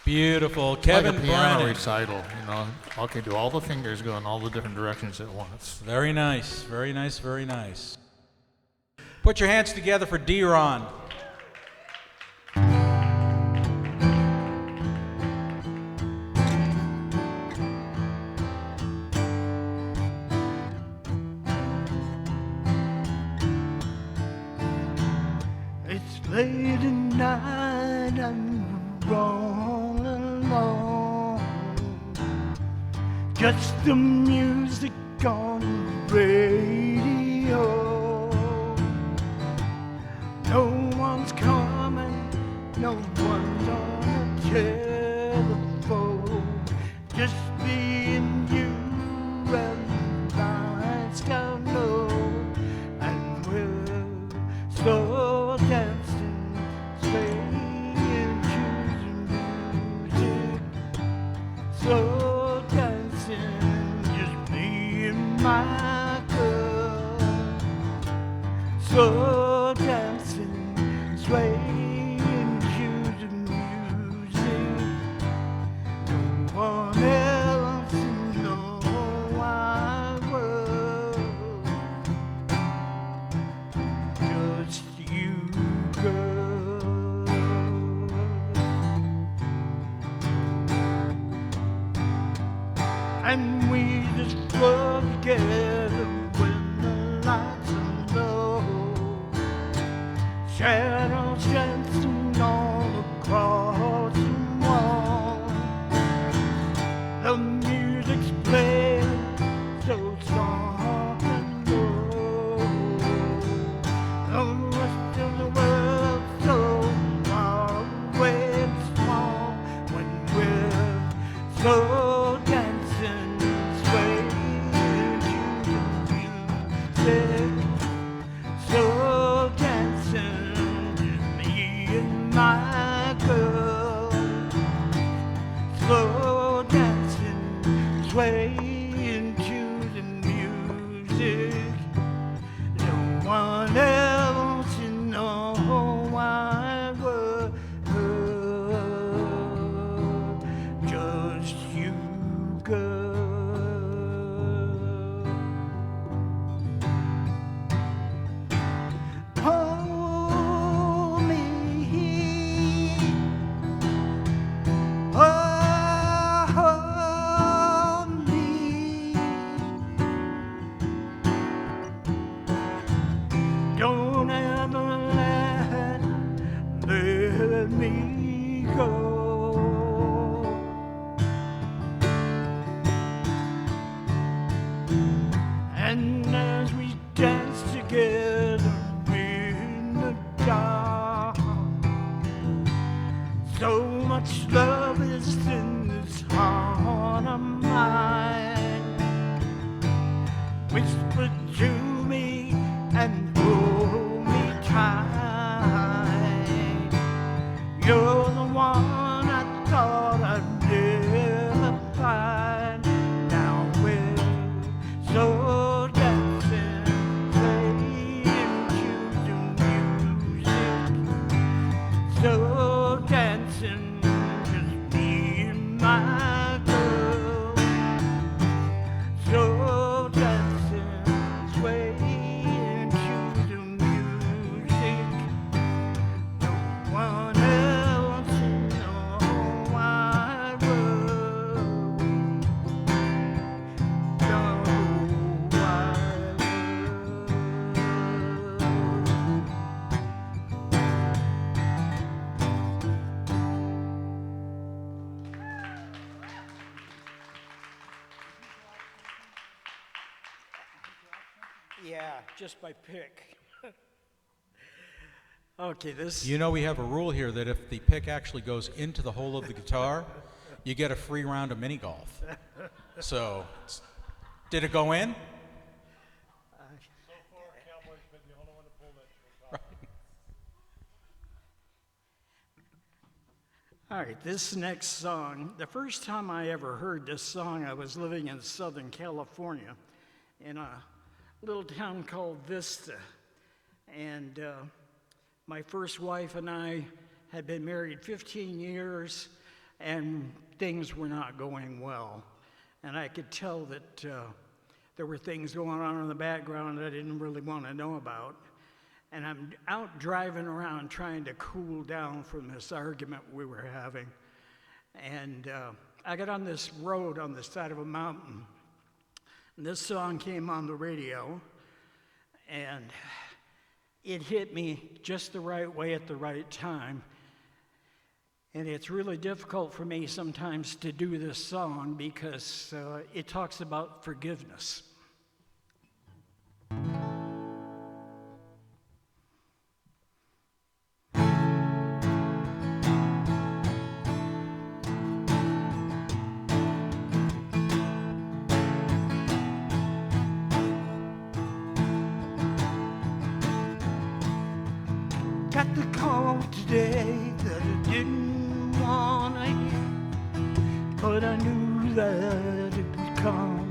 Beautiful. Like Kevin a piano Brennan. recital, you know. Okay, do all the fingers go in all the different directions at once. Very nice, very nice, very nice. Put your hands together for D-Ron. It's late at night, I'm all alone. Just the music on the radio. No one's coming, no one's on the telephone. Just me and you and I. slow dancing, swaying to the music. No one else in the whole wide world, just you, girl. And we just flow together when the lights are low, shadows dancing all across the wall. The music's playing so soft and low. The rest of the world so far away and small when we're so dancing, swaying to the music. So dancing, me and my girl. Slow dancing, swaying to the music. No one else in the whole wide world, just you, girl. Hold me, hold me. Don't ever let me go. And as we dance together in the dark, so much love is in this heart of mine. Whisper to me and hold me tight. You're the one I thought I'd never find. Now we're so dancing, playing to the music. So dancing, just me and my girl. So dancing, swaying to the music. No one else in the whole wide world. The whole wide Yeah, just by pick. Okay, this. You know, we have a rule here that if the pick actually goes into the hole of the guitar, you get a free round of mini golf. So, did it go in? All right, this next song, the first time I ever heard this song, I was living in Southern California in a little town called Vista. And my first wife and I had been married 15 years, and things were not going well. And I could tell that there were things going on in the background that I didn't really want to know about. And I'm out driving around trying to cool down from this argument we were having. And I got on this road on the side of a mountain. And this song came on the radio. And it hit me just the right way at the right time. And it's really difficult for me sometimes to do this song because it talks about forgiveness. Got the call today that I didn't want to hear, but I knew that it would come.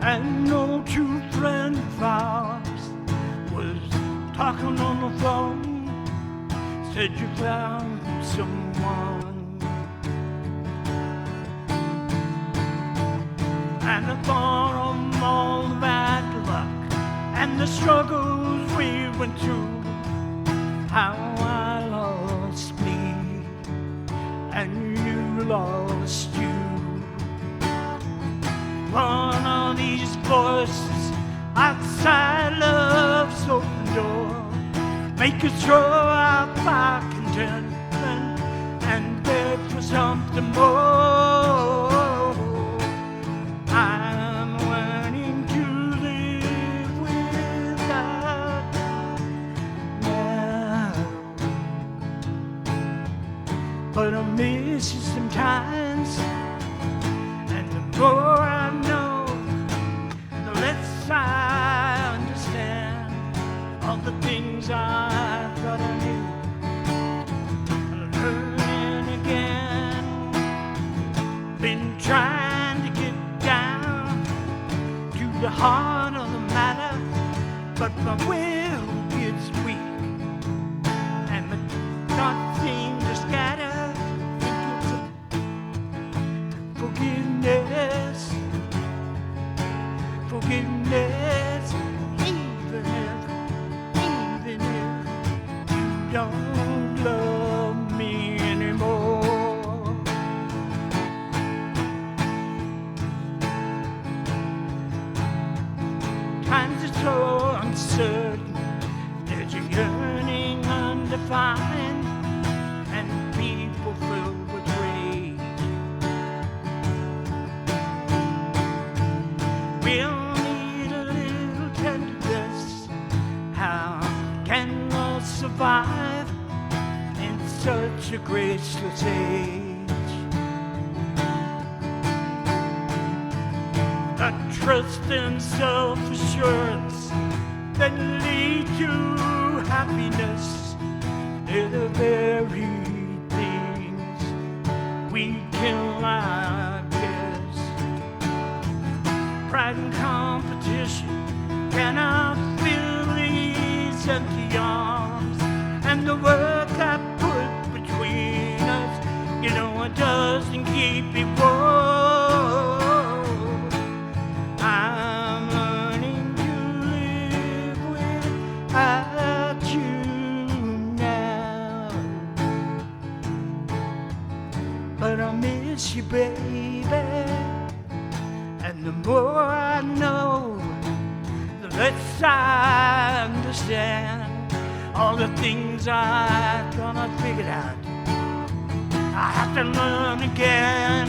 And no true friend of ours was talking on the phone. Said you found someone. And I thought of all the bad luck and the struggles we went through. How I lost me and you lost you. One of these voices outside love's open door make us throw out our contentment and beg for something more. I'm learning to live without now, but I miss you sometimes. And the more I know, the less I understand all the things I thought I knew. I'm learning again, been trying to get down to the heart of the matter, but my will gets weak and my thoughts seem to scatter. Forgiveness, forgiveness, even if you don't love me anymore. Times are so uncertain, there's a yearning undefined, and people filled with rage. We'll need a little tenderness. How can love survive in such a graceless age? A trust and self-assurance that lead to happiness, they're the very things we kill our guess. Pride and competition cannot fill these empty arms, and the work I put between us, you know, it doesn't keep it warm. I'm learning to live without you now, but I miss you, baby. And the more I know, the less I understand all the things I thought I figured out. I have to learn again.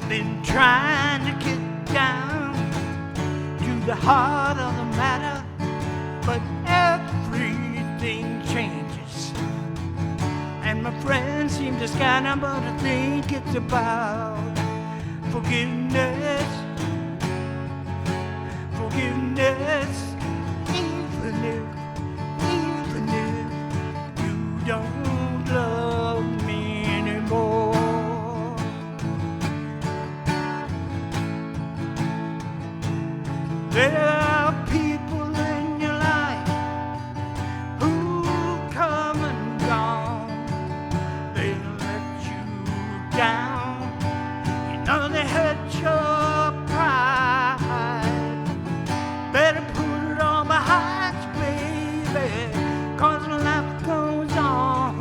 Been trying to get down to the heart of the matter, but everything changes. And my friends seem to scatter, but I think it's about forgiveness, forgiveness, even if you don't love me anymore. There are people in your life who come and gone. They let you down. You know they hurt your pride. Better put it all behind you, baby, 'cause life goes on.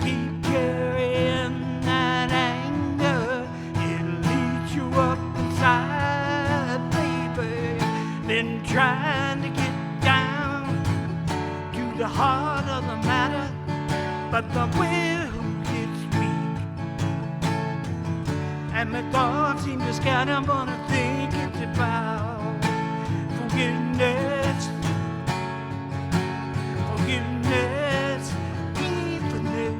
Keep carrying that anger. It'll eat you up inside, baby. Been trying to get down to the heart of the matter, but the will gets weak, and my thoughts seem to scatter, but I think it's about forgiveness, forgiveness, even if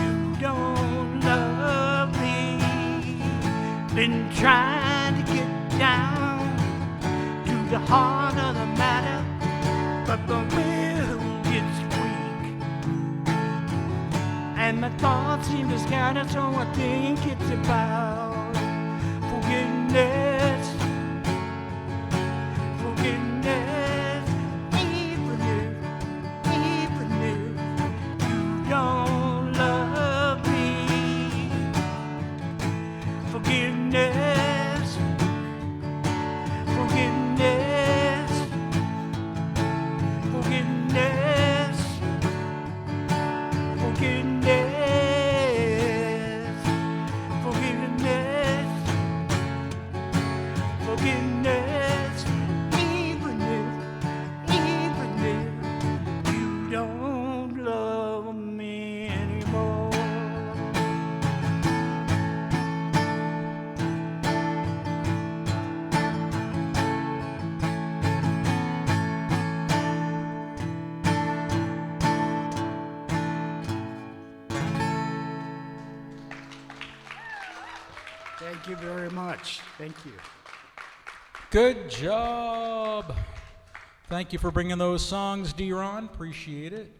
you don't love me. Been trying to get down to the heart of the matter, but the will gets weak, and my thoughts seem to scatter, so I think it's about Forgiveness, forgiveness, forgiveness, forgiveness, forgiveness, forgiveness, even if you don't love me anymore. Thank you very much. Thank you. Good job. Thank you for bringing those songs, D-Ron. Appreciate it.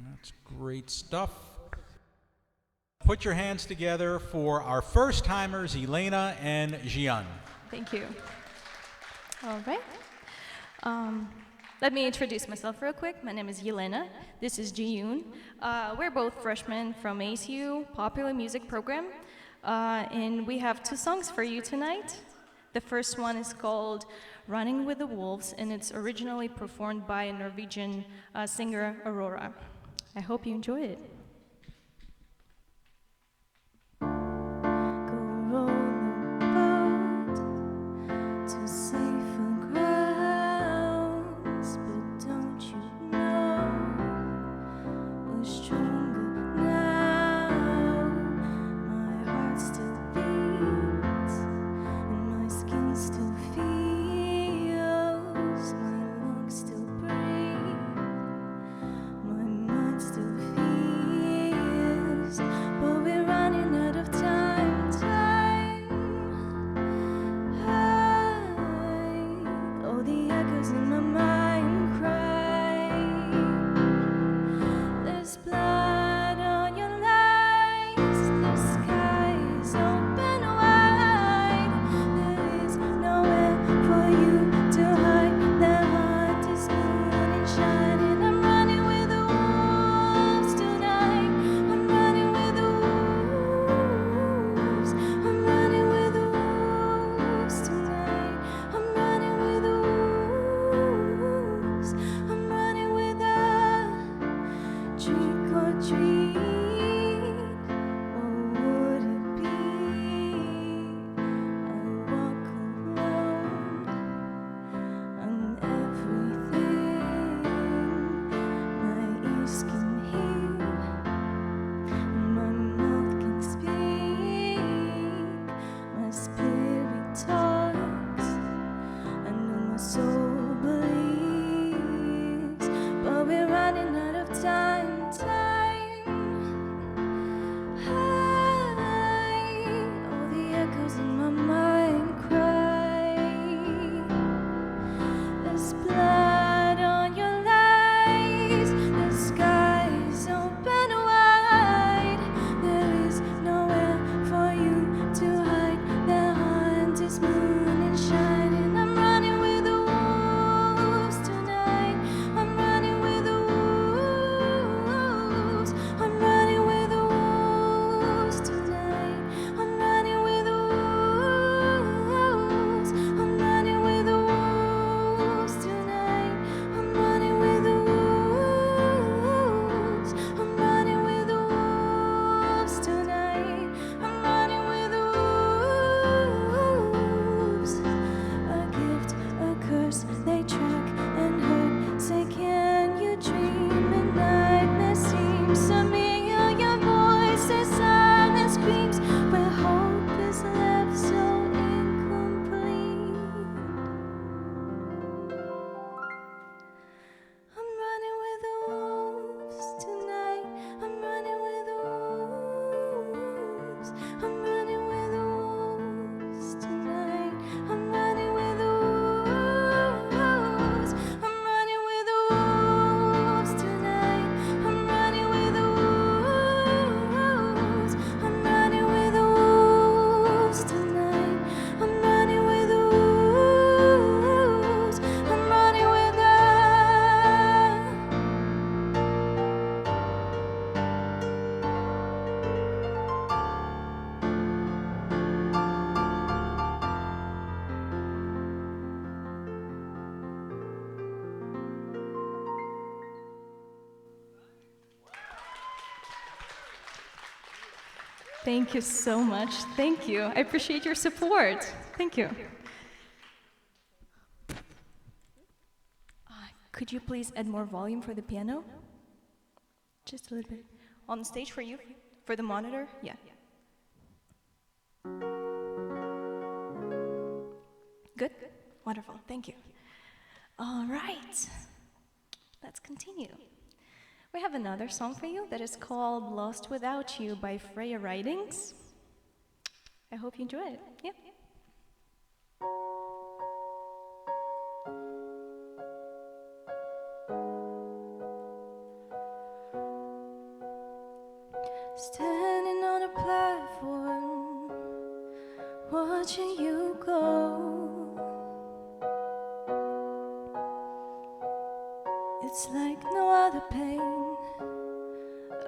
That's great stuff. Put your hands together for our first timers, Yelena and jiyun. Thank you. All right. Let me introduce myself real quick. My name is Yelena. This is jiyun. We're both freshmen from ACU Popular Music Program. And we have 2 songs for you tonight. The first one is called Running with the Wolves, and it's originally performed by a Norwegian singer, Aurora. I hope you enjoy it. Go row the boat to safer grounds, but don't you know we're stronger now? My heart still beats and my skin still feels, my lungs still breathe, my mind still feels, but we're running out of time. All the echoes in my mind cry. There's blood on your lies. The sky is open wide. There is nowhere for you to hide. The heart is burning, shining. I'm running with the wolves tonight. I'm running with the wolves. I'm running with the wolves tonight. I'm running with the wolves. I'm running with the trick or treat. Or would it be I walk alone on everything my ears can hear, my mouth can speak, my spirit talks, I know my soul believes, but we're running out of time. All the echoes in my mind cry. There's blood on your lies. The sky is open wide. There is nowhere for you to hide. The heart is burning, shining. I'm running with the wolves. Thank you so much. Thank you. I appreciate your support. Thank you. Could you please add more volume for the piano? Just a little bit. On the stage for you? For the monitor? Yeah. Good? Wonderful. Thank you. All right. Let's continue. We have another song for you that is called Lost Without You by Freya Ridings. I hope you enjoy it. Yeah. Standing on a platform, watching you go. It's like no other pain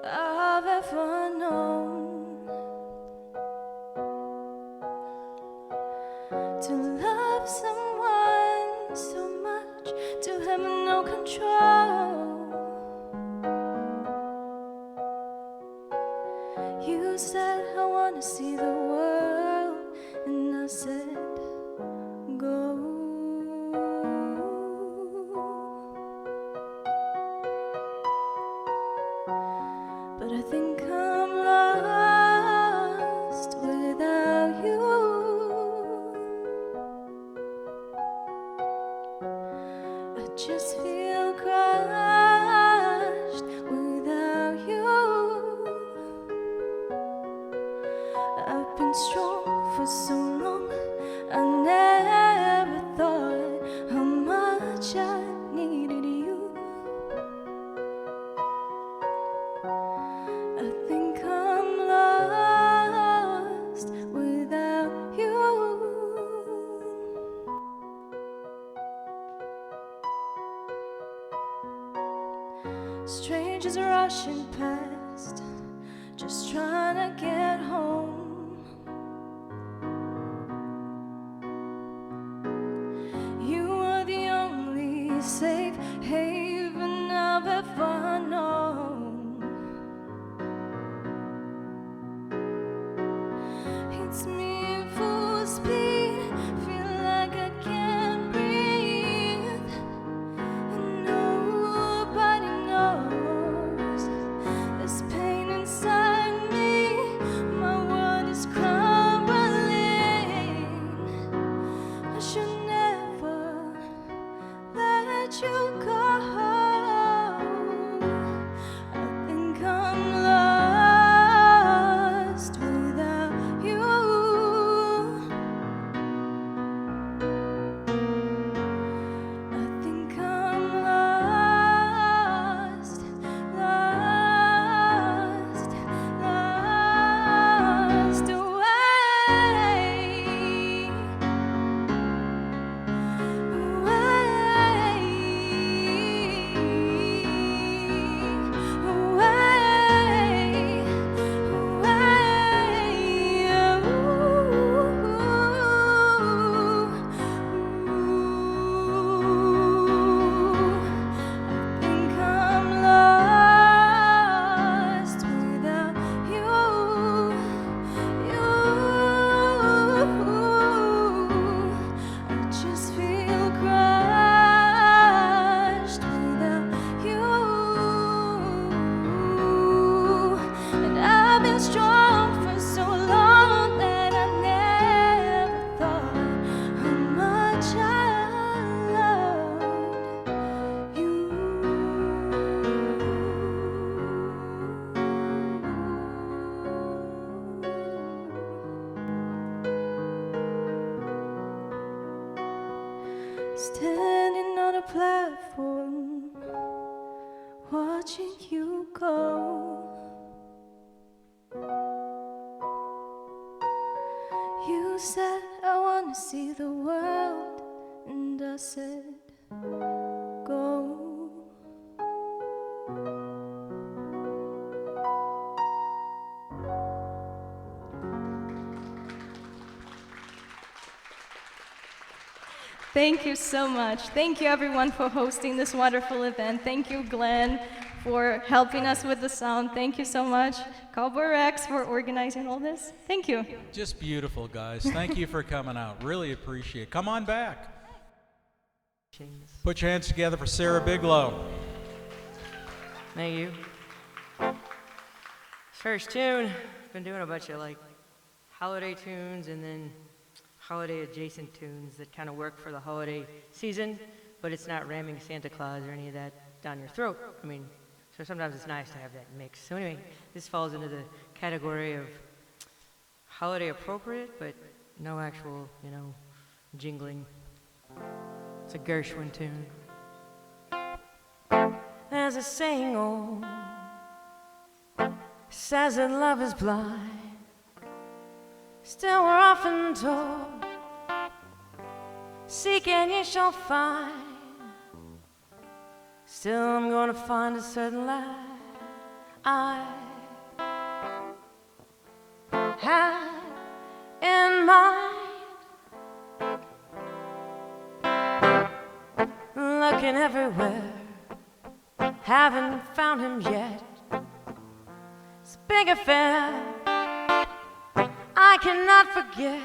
I've ever known. To love someone so much, to have no control. You said I wanna see the world, and I said go. But I think I'm lost without you. I just feel crushed without you. I've been strong for so long, I never thought how much I needed you. I think I'm lost without you. Strangers rushing past, just trying to get home. You are the only safe haven I've ever known. It's me in full speed, feel like I can't breathe, and nobody knows there's pain inside me. My world is crumbling. I should never let you go. I think I'm lost without you. I think I'm lost, lost, lost away. Just feel crushed without you. And I've been strong for so long that I never thought how much I loved you. Standing on a platform, watching you go. You said I wanna see the world, and I said go. Thank you so much. Thank you everyone for hosting this wonderful event. Thank you, Glen, for helping us with the sound. Thank you so much. Cowboy Rex for organizing all this. Thank you. Just beautiful, guys. Thank you for coming out. Really appreciate it. Come on back. Put your hands together for Sara Biglow. Thank you. First tune, been doing a bunch of like holiday tunes and then holiday adjacent tunes that kind of work for the holiday season, but it's not ramming Santa Claus or any of that down your throat. I mean, so sometimes it's nice to have that mix. So anyway, this falls into the category of holiday appropriate, but no actual, jingling. It's a Gershwin tune. There's a saying, says that love is blind. Still we're often told, seek and ye shall find. Still I'm gonna find a certain light I had in mind. Looking everywhere, haven't found him yet. It's a big affair I cannot forget.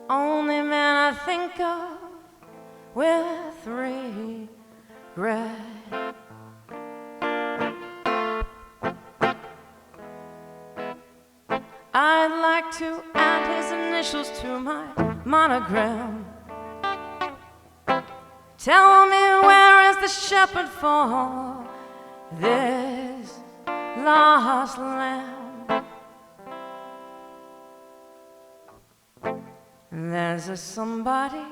Only man I think of with regret. I'd like to add his initials to my monogram. Tell me, where is the shepherd for this lost lamb? There's a somebody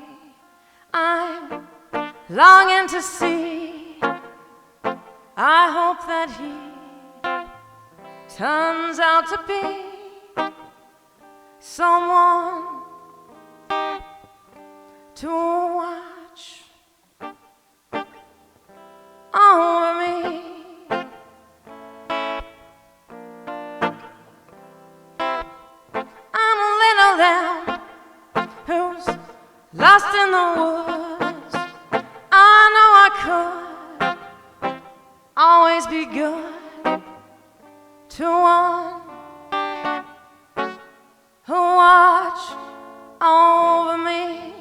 I'm longing to see. I hope that he turns out to be someone to watch over me. I'm a little lamb who's lost in the woods. I know I could always be good to one who watched over me.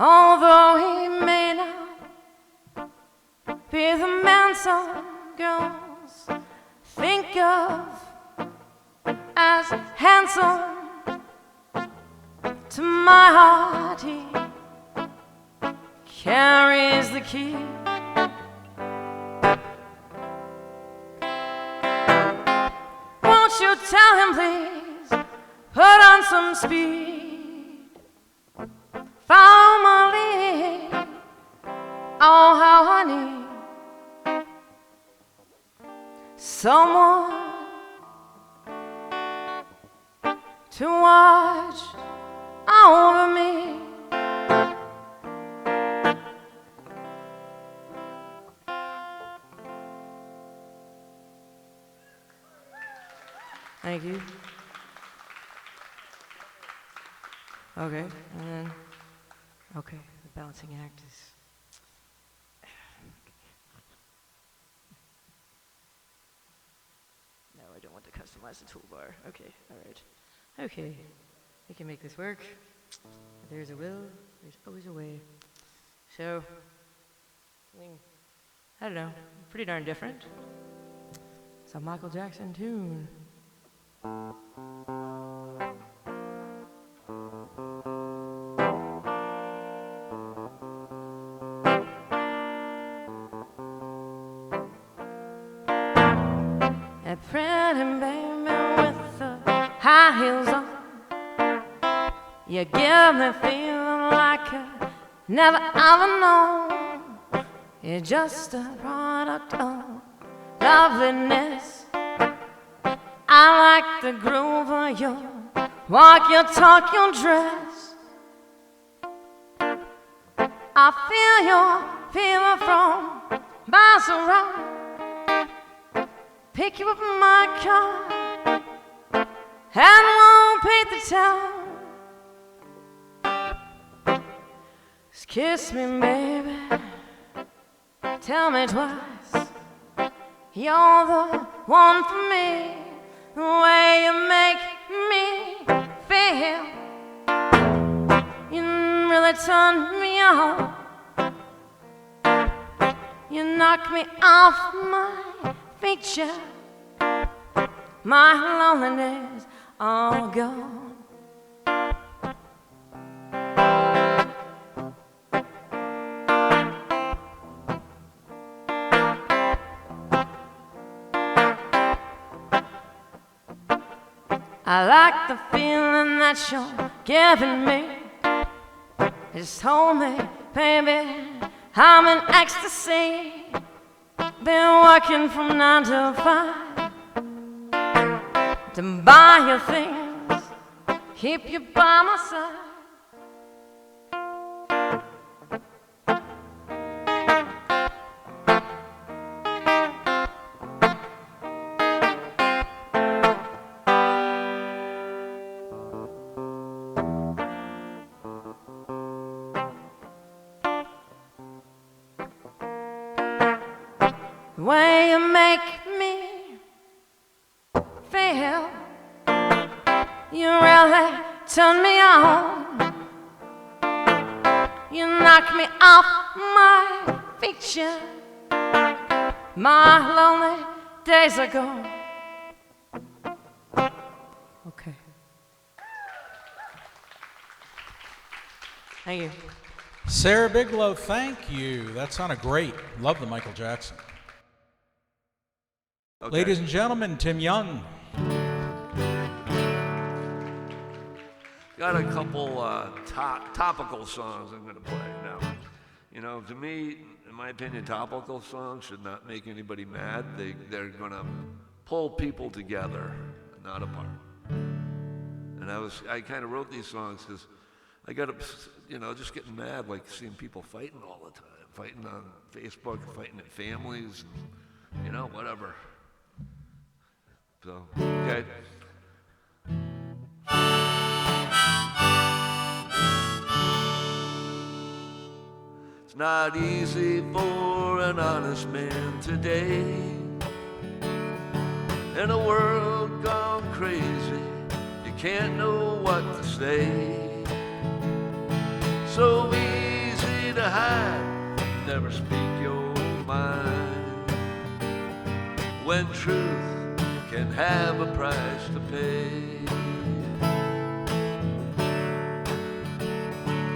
Although he may not be the man some girls think of as handsome, to my heart he carries the key. Won't you tell him, please, put on some speed, follow my lead, oh how I need someone to watch over me. Thank you. Okay, and then, okay, the balancing act is. No, I don't want to customize the toolbar. Okay, all right. Okay, we can make this work. There's a will, there's always a way. So, I don't know, pretty darn different. It's a Michael Jackson tune. A pretty baby with the high heels on. You give me feeling like I never ever known. You're just a product of loveliness. I like the groove of your walk, your talk, your dress. I feel your fever from miles around. Pick you up in my car and won't paint the town. Kiss me, baby. Tell me twice. You're the one for me. The way you make me feel. You really turn me on. You knock me off my feet, my loneliness all gone. I like the feeling that you're giving me. Just hold me, baby, I'm in ecstasy. Been working from 9 to 5 to buy you things, keep you by my side. The way you make me feel, you really turn me on. You knock me off my feet, my lonely days are gone. Okay. Thank you. Sara Biglow, thank you. That sounded great. Love the Michael Jackson. Okay. Ladies and gentlemen, Tim Young. Got a couple topical songs I'm going to play now. You know, to me, in my opinion, topical songs should not make anybody mad. They're going to pull people together, not apart. And I kind of wrote these songs because I got, just getting mad, like seeing people fighting all the time, fighting on Facebook, fighting in families, and, whatever. So, okay. It's not easy for an honest man today. In a world gone crazy, you can't know what to say. So easy to hide, never speak your mind. When truth can have a price to pay.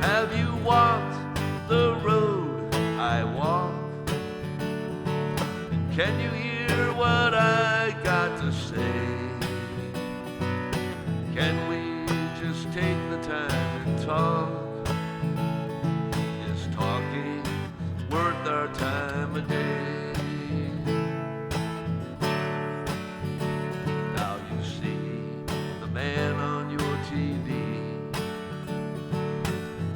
Have you walked the road I walk? And can you hear what I got to say? Can we just take the time and talk? Is talking worth our time a day?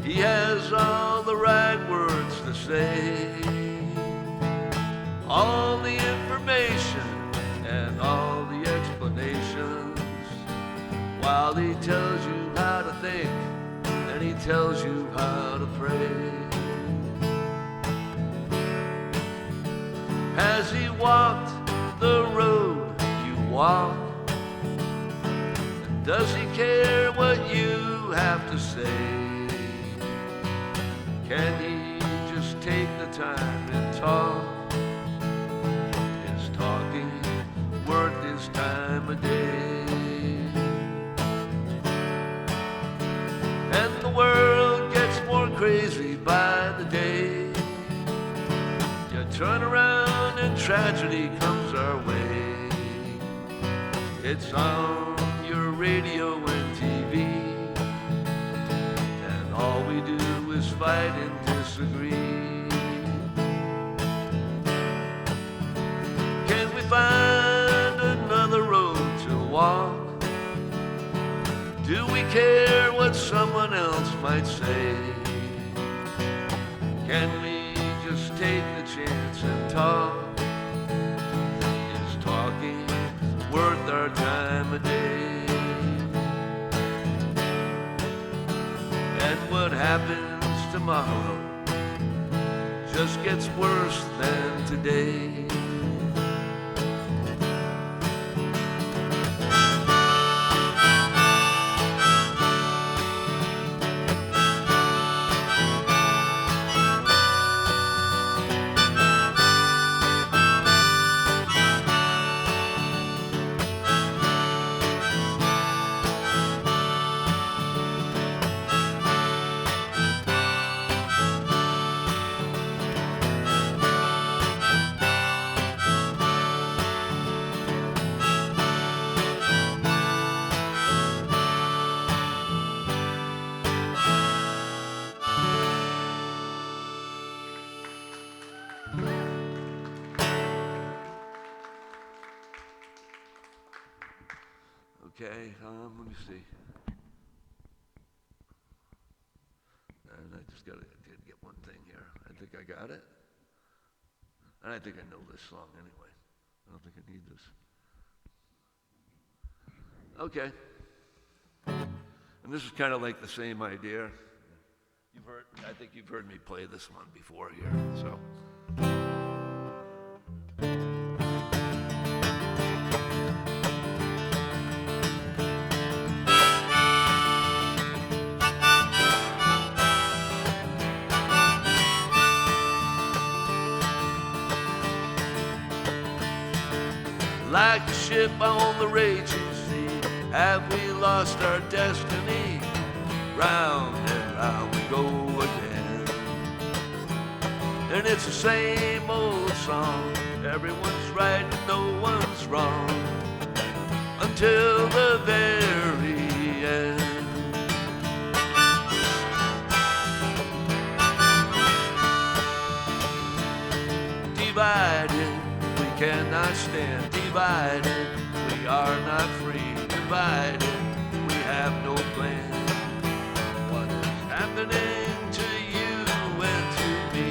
He has all the right words to say, all the information and all the explanations, while he tells you how to think and he tells you how to pray. Has he walked the road you walk? And does he care what you have to say? Can he just take the time and talk? Is talking worth his time a day? And the world gets more crazy by the day. You turn around and tragedy comes our way. It's on your radio and TV, and all we do is fight and disagree. Can we find another road to walk? Do we care what someone else might say? Can we just take the chance and talk? Is talking worth our time a day? And what happens to tomorrow just gets worse than today. Okay, let me see. And I just gotta get one thing here. I think I got it. And I think I know this song anyway. I don't think I need this. Okay. And this is kind of like the same idea. I think you've heard me play this one before here, so. Like a ship on the raging sea, have we lost our destiny? Round and round we go again. And it's the same old song, everyone's right and no one's wrong, until the very end. Divided, we cannot stand. Divided, we are not free. Divided, we have no plan. What is happening to you and to me?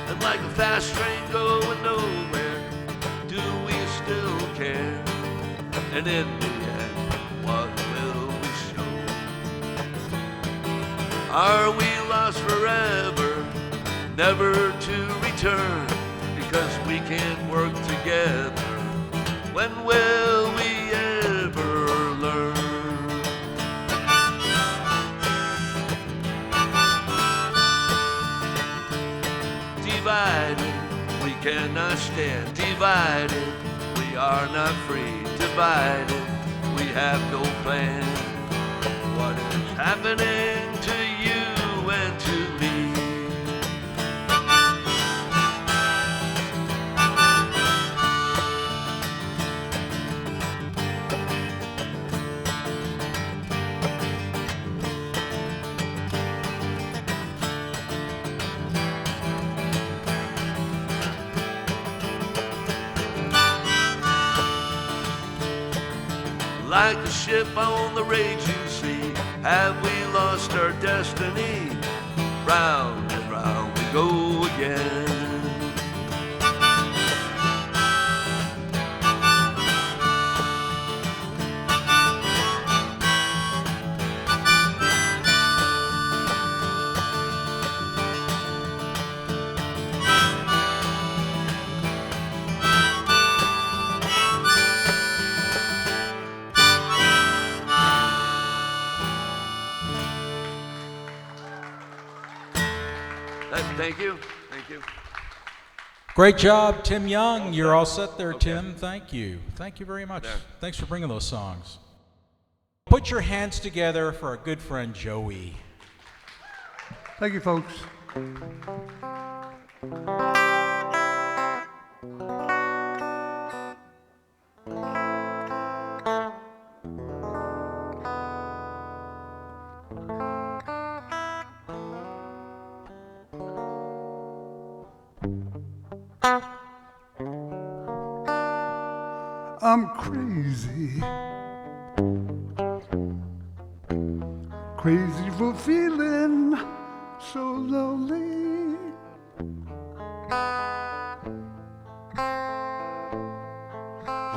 And like a fast train going nowhere, do we still care? And in the end, what will we show? Are we lost forever, never to return, because we can't work together? When will we ever learn? Divided, we cannot stand. Divided, we are not free. Divided, we have no plan. What is happening to you and to me? Like a ship on the raging sea, have we lost our destiny? Round and round we go again. Thank you. Thank you. Great job, Tim Young. You're all set there, Tim. Thank you. Thank you very much. There. Thanks for bringing those songs. Put your hands together for our good friend Joey. Thank you, folks. I'm crazy, crazy for feeling so lonely.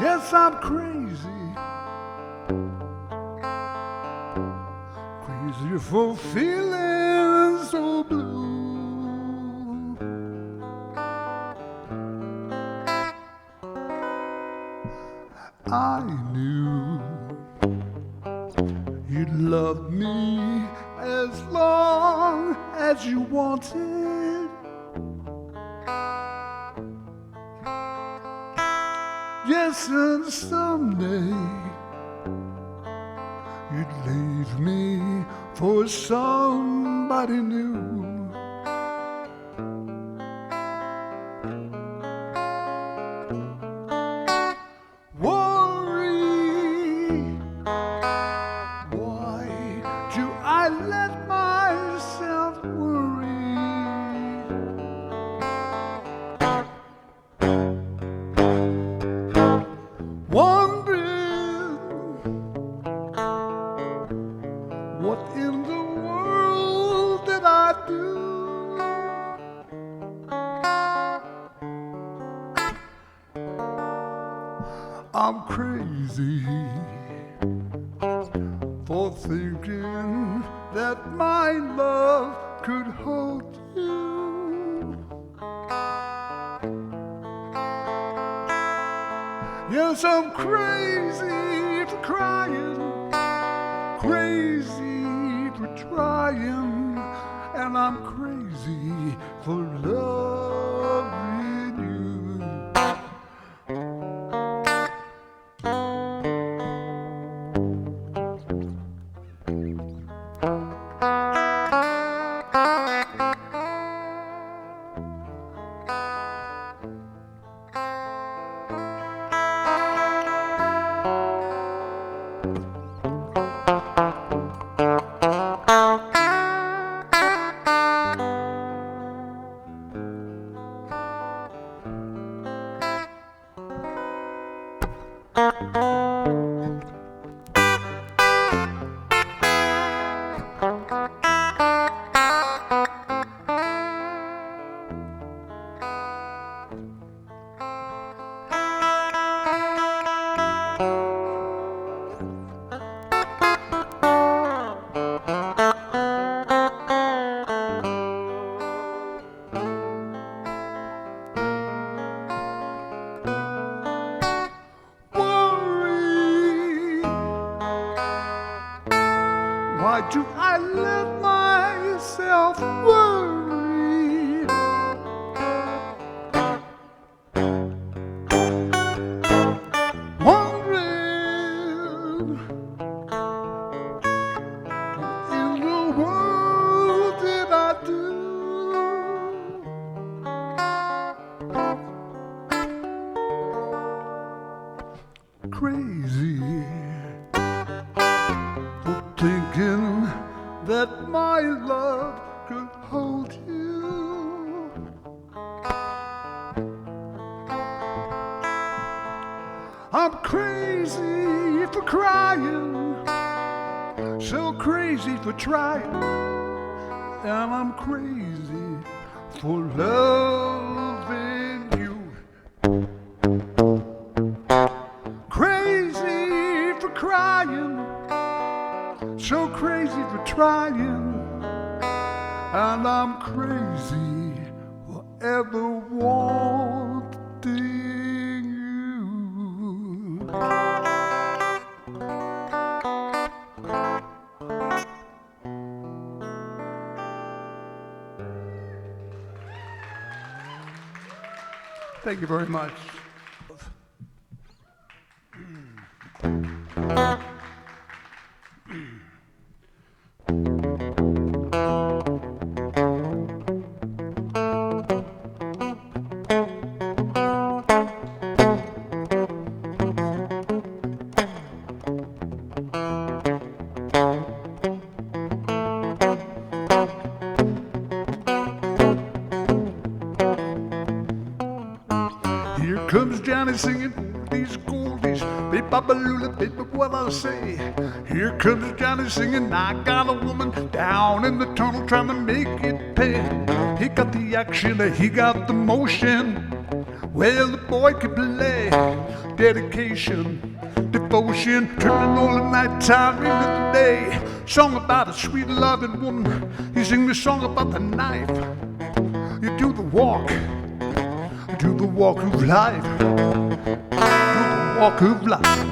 Yes, I'm crazy crazy for feeling so blue. I knew you'd love me as long as you wanted. Yes, and someday you'd leave me for somebody new. Worry, why do I let myself worry? Wondering what in the world did I do? I'm crazy for thinking that my love could hold you. Yes, I'm crazy for crying, crazy for trying, and I'm crazy for loving you. Why do I let myself worry? Wondering what in the world did I do? Crazy for thinking that my love could hold you. I'm crazy for crying, so crazy for trying, and I'm crazy for loving you. Crazy for crying, so crazy for trying, and I'm crazy for ever wanting you. Thank you very much. Here comes Johnny singing these goldies, baby babalula, baby what I say. Here comes Johnny singing, I got a woman down in the tunnel trying to make it pay. He got the action, he got the motion. Well, the boy can play. Dedication, devotion, turning all the night time into the day. Song about a sweet loving woman. You sing the song about the knife. You do the walk. You do the walk of life. Do the walk of life.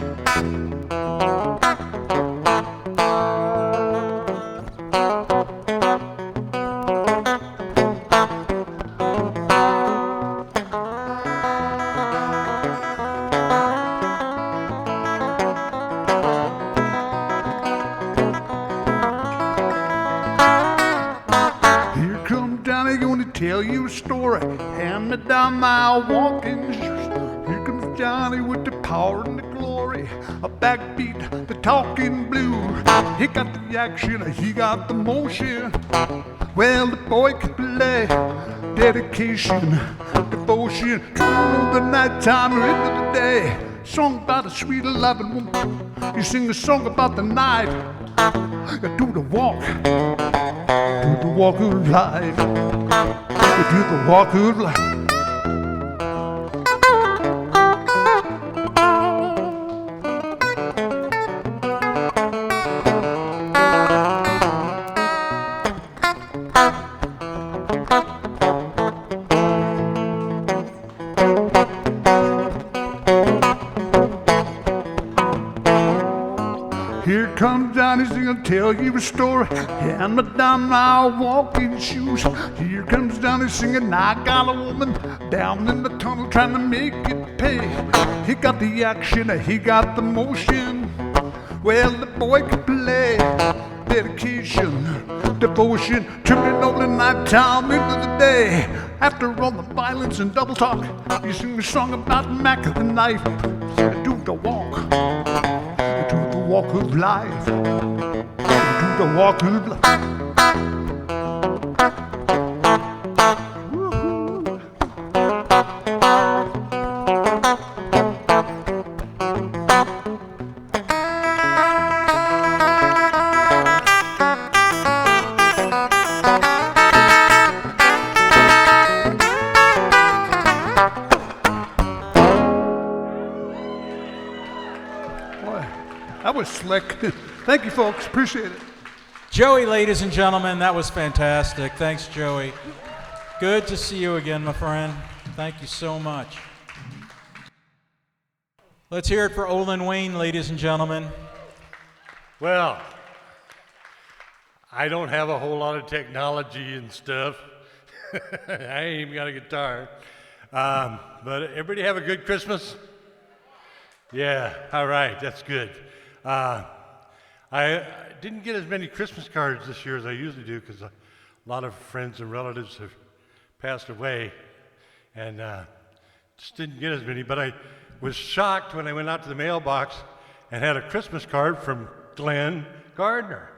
Tell you a story, hand me down my walking shoes. Here comes Johnny with the power and the glory, a backbeat, the talking blues. He got the action, he got the motion. Well, the boy can play, dedication, devotion, through the nighttime or into the day. Song about a sweet loving woman. You sing a song about the night. You do the walk of life. You do the walk of life. Here comes Johnny singing, tell you a story, hand me down my walking shoes. Here comes Johnny singing, I got a woman down in the tunnel trying to make it pay. He got the action, he got the motion. Well, the boy can play, dedication, devotion, turning all the night time into the day. After all the violence and double talk, you sing a song about Mac the knife. Do the walk. Do the walk of life. Do the walk of life. That was slick. Thank you, folks. Appreciate it. Joey, ladies and gentlemen, that was fantastic. Thanks, Joey. Good to see you again, my friend. Thank you so much. Let's hear it for Olyn Wayne, ladies and gentlemen. Well, I don't have a whole lot of technology and stuff. I ain't even got a guitar. But everybody have a good Christmas? Yeah, all right, that's good. I didn't get as many Christmas cards this year as I usually do because a lot of friends and relatives have passed away, and just didn't get as many. But I was shocked when I went out to the mailbox and had a Christmas card from Glen, Gardner.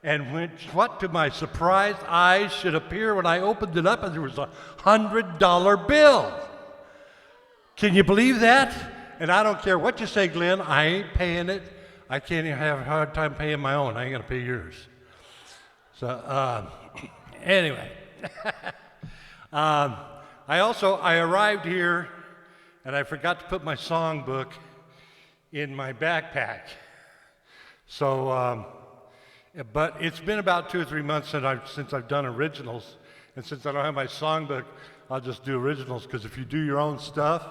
And what to my surprised eyes should appear when I opened it up, and there was a $100 bill. Can you believe that? And I don't care what you say, Glenn, I ain't paying it. I can't even have a hard time paying my own. I ain't gonna pay yours. So anyway, I arrived here and I forgot to put my songbook in my backpack. So, but it's been about 2 or 3 months since I've done originals, and since I don't have my songbook, I'll just do originals, because if you do your own stuff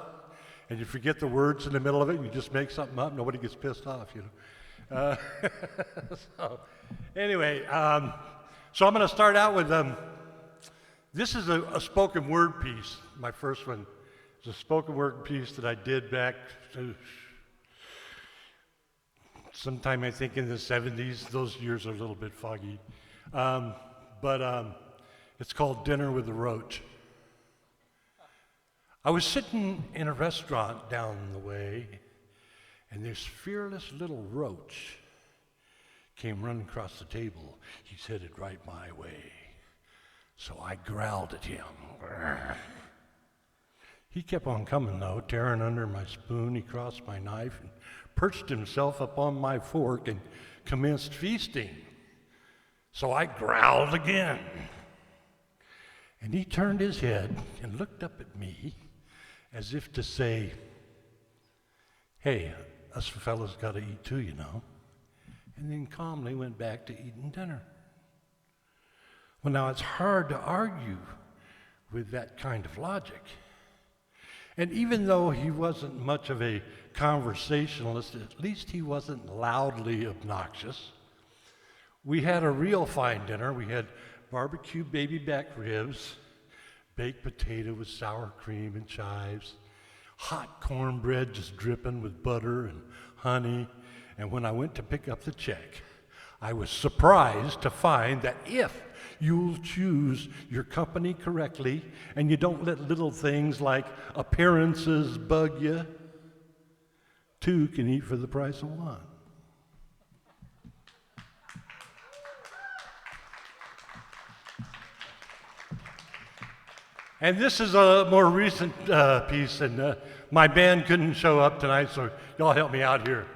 and you forget the words in the middle of it and you just make something up, nobody gets pissed off, you know. So anyway, so I'm going to start out with, this is a spoken word piece. My first one is a spoken word piece that I did back to sometime, I think, in the 70s. Those years are a little bit foggy. But it's called Dinner with the Roach. I was sitting in a restaurant down the way, and this fearless little roach came running across the table. He's headed right my way. So I growled at him. He kept on coming, though, tearing under my spoon. He crossed my knife and perched himself upon my fork and commenced feasting. So I growled again. And he turned his head and looked up at me as if to say, "Hey, us fellas got to eat too, you know. And then calmly went back to eating dinner. Well, now it's hard to argue with that kind of logic. And even though he wasn't much of a conversationalist, at least he wasn't loudly obnoxious. We had a real fine dinner. We had barbecue baby back ribs, baked potato with sour cream and chives, hot cornbread just dripping with butter and honey. And when I went to pick up the check, I was surprised to find that if you'll choose your company correctly and you don't let little things like appearances bug you, two can eat for the price of one. And this is a more recent piece, and my band couldn't show up tonight, so y'all help me out here.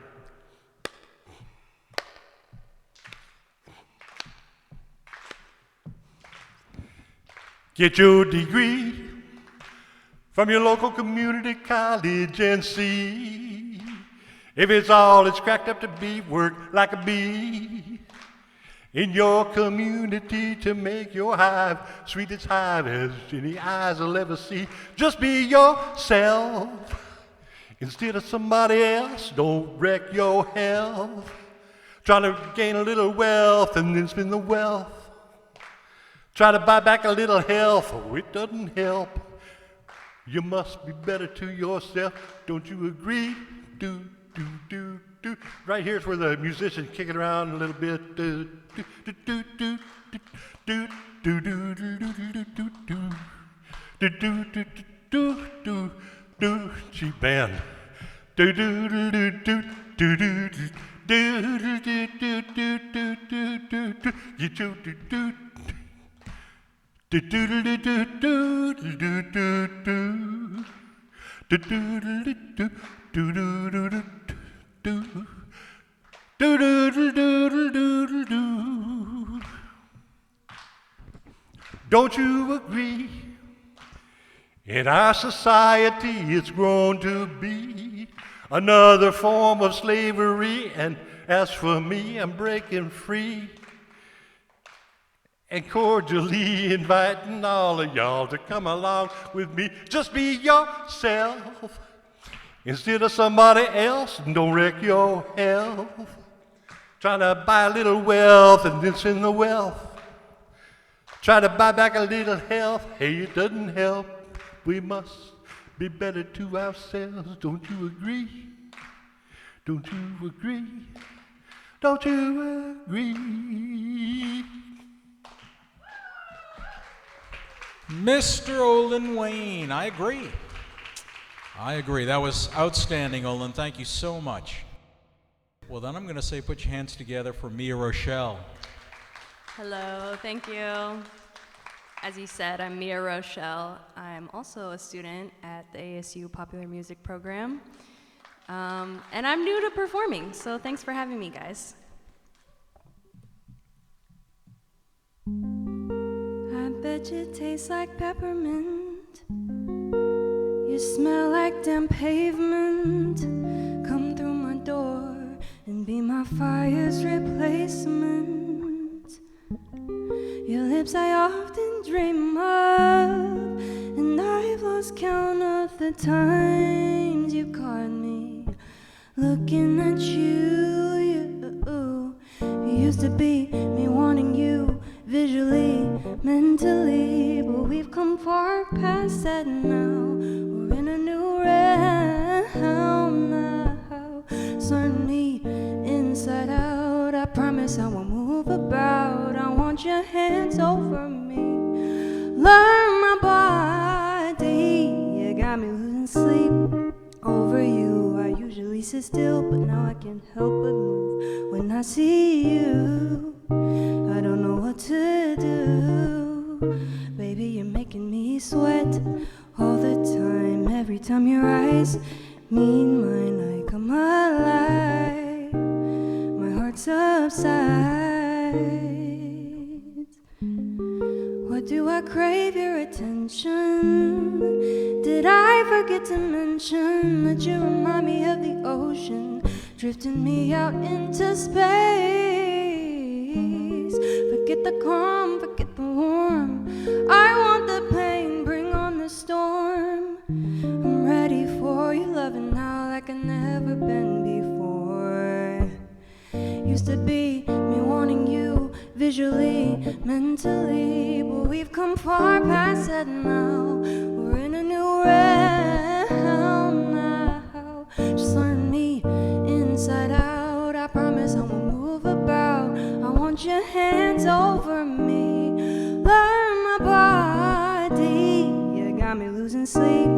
Get your degree from your local community college and see if it's all it's cracked up to be. Work like a bee in your community to make your hive sweet as hive as any eyes will ever see. Just be yourself instead of somebody else. Don't wreck your health trying to gain a little wealth and then spend the wealth. Try to buy back a little health. Oh, it doesn't help. You must be better to yourself. Don't you agree? Do, do, do, do. Right here's where the musicians kick it around a little bit. Do, do, do, do, do, do, do, do, do, do, do, do, do. Do, do, do, do, do, do. Cheap band. Do, do, do, do, do, do, do, do. Do, do, do, do, do, do, do, do, do. You do, do, do. Do do do do do do do do do do do do do do do do. Don't you agree? In our society, it's grown to be another form of slavery, and as for me, I'm breaking free. And cordially inviting all of y'all to come along with me. Just be yourself instead of somebody else, and don't wreck your health trying to buy a little wealth and then spend the wealth. Try to buy back a little health. Hey, it doesn't help. We must be better to ourselves. Don't you agree? Don't you agree? Don't you agree? Mr. Olyn Wayne, I agree. I agree. That was outstanding, Olyn. Thank you so much. Well, then I'm going to say put your hands together for Mia Rochelle. Hello, thank you. As you said, I'm Mia Rochelle. I'm also a student at the ASU Popular Music Program. And I'm new to performing, so thanks for having me, guys. I bet you taste like peppermint. You smell like damn pavement. Come through my door and be my fire's replacement. Your lips I often dream of, and I've lost count of the times you caught me looking at you. You used to be me wanting you visually, mentally, but we've come far past that now. We're in a new realm now. Certainly inside out, I promise I won't move about. I want your hands over me. Learn my body. You got me losing sleep over you. I usually sit still, but now I can't help but move when I see you. I don't know what to do. Baby, you're making me sweat all the time. Every time your eyes meet mine, I come alive. My heart subsides. What do I crave your attention? Did I forget to mention that you remind me of the ocean? drifting me out into space. Forget the calm, forget the warm. I want the pain, bring on the storm. I'm ready for your loving now like I've never been before. Used to be me wanting you visually, mentally, but we've come far past that now. We're in a new realm now. Just learn me inside out. I promise I won't move about. I want your hands over me. Learn my body. You got me losing sleep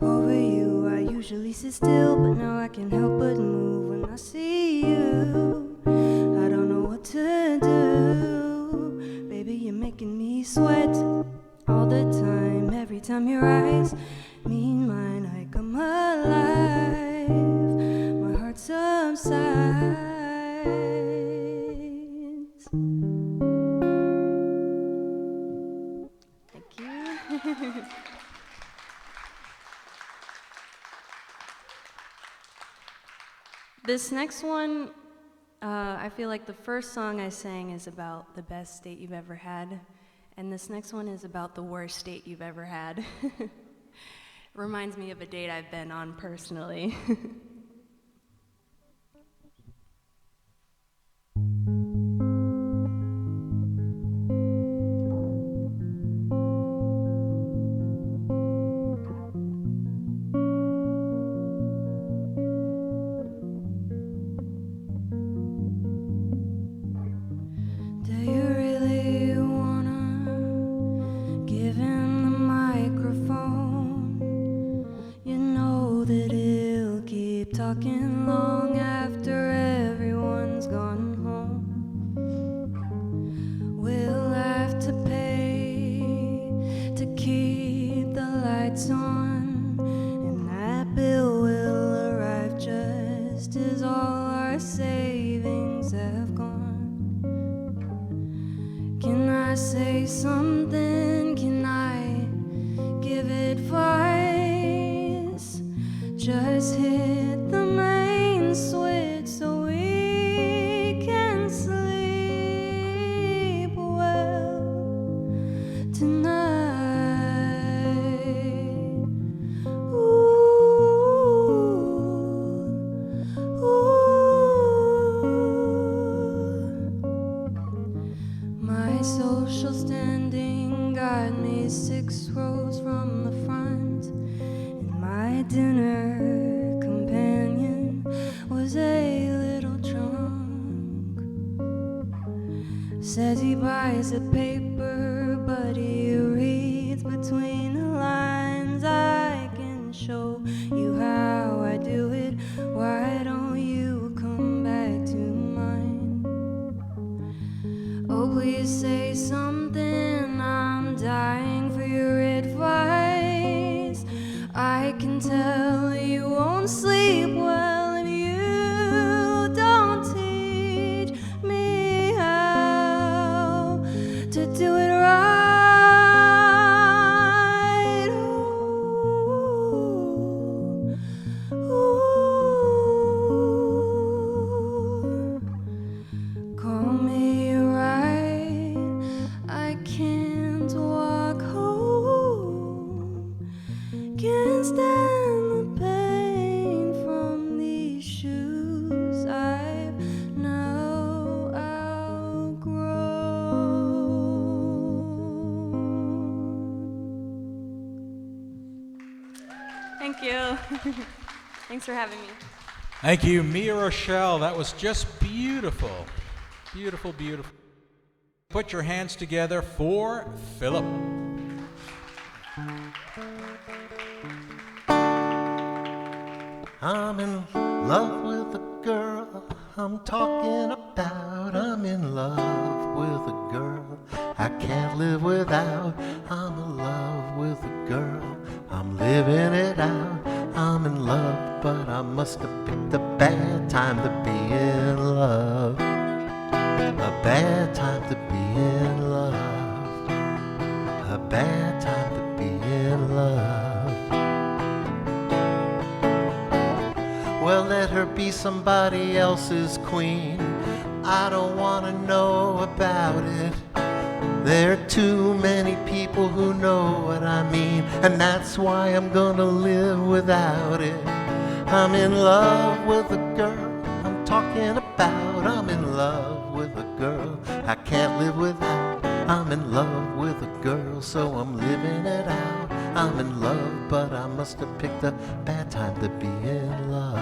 over you. I usually sit still, but now I can't help but move when I see you. I don't know what to do. Baby, you're making me sweat all the time. Every time your eyes meet mine, I come alive. My heart subsides. Thank you. This next one, I feel like the first song I sang is about the best date you've ever had, and this next one is about the worst date you've ever had. Reminds me of a date I've been on personally. Talking long after everyone's gone home. We'll have to pay to keep the lights on, and that bill will arrive just as all our savings have gone. Can I say something? Can I give advice? Just hit the main switch so we can sleep well tonight. My social standing got me 6 rows from the front, and my dinner companion was a little drunk. Says he buys a paper, but he reads between the lines. I can show you how I do it. Why don't you come back to mine? Oh, please say something. I'm dying for your advice. I can tell you won't sleep well if you don't teach me how to do it right. Ooh. Call me right. I can't walk home. Can't stand the pain from these shoes I've now outgrown. Thank you. Thanks for having me. Thank you, Mia Rochelle. That was just beautiful. Beautiful, beautiful. Put your hands together for Philip. I'm in love with a girl I'm talking about. I'm in love with a girl I can't live without. I'm in love with a girl, I'm living it out. I'm in love, but I must have picked a bad time to be in love. A bad time to be in love. A bad time to be in love. Well, let her be somebody else's queen. I don't want to know about it. There are too many people who know what I mean, and that's why I'm gonna live without it. I'm in love with a girl I'm talking about. I'm in love with a girl I can't live without. I'm in love with a girl, so I'm living it out. I'm in love, but I must have picked a bad time to be in love.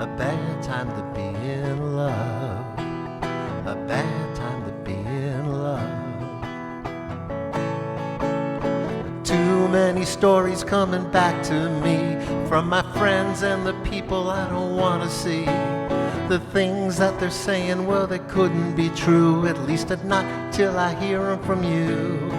A bad time to be in love. A bad time to be in love. Too many stories coming back to me from my friends and the people I don't want to see. The things that they're saying, well, they couldn't be true, at least not till I hear them from you.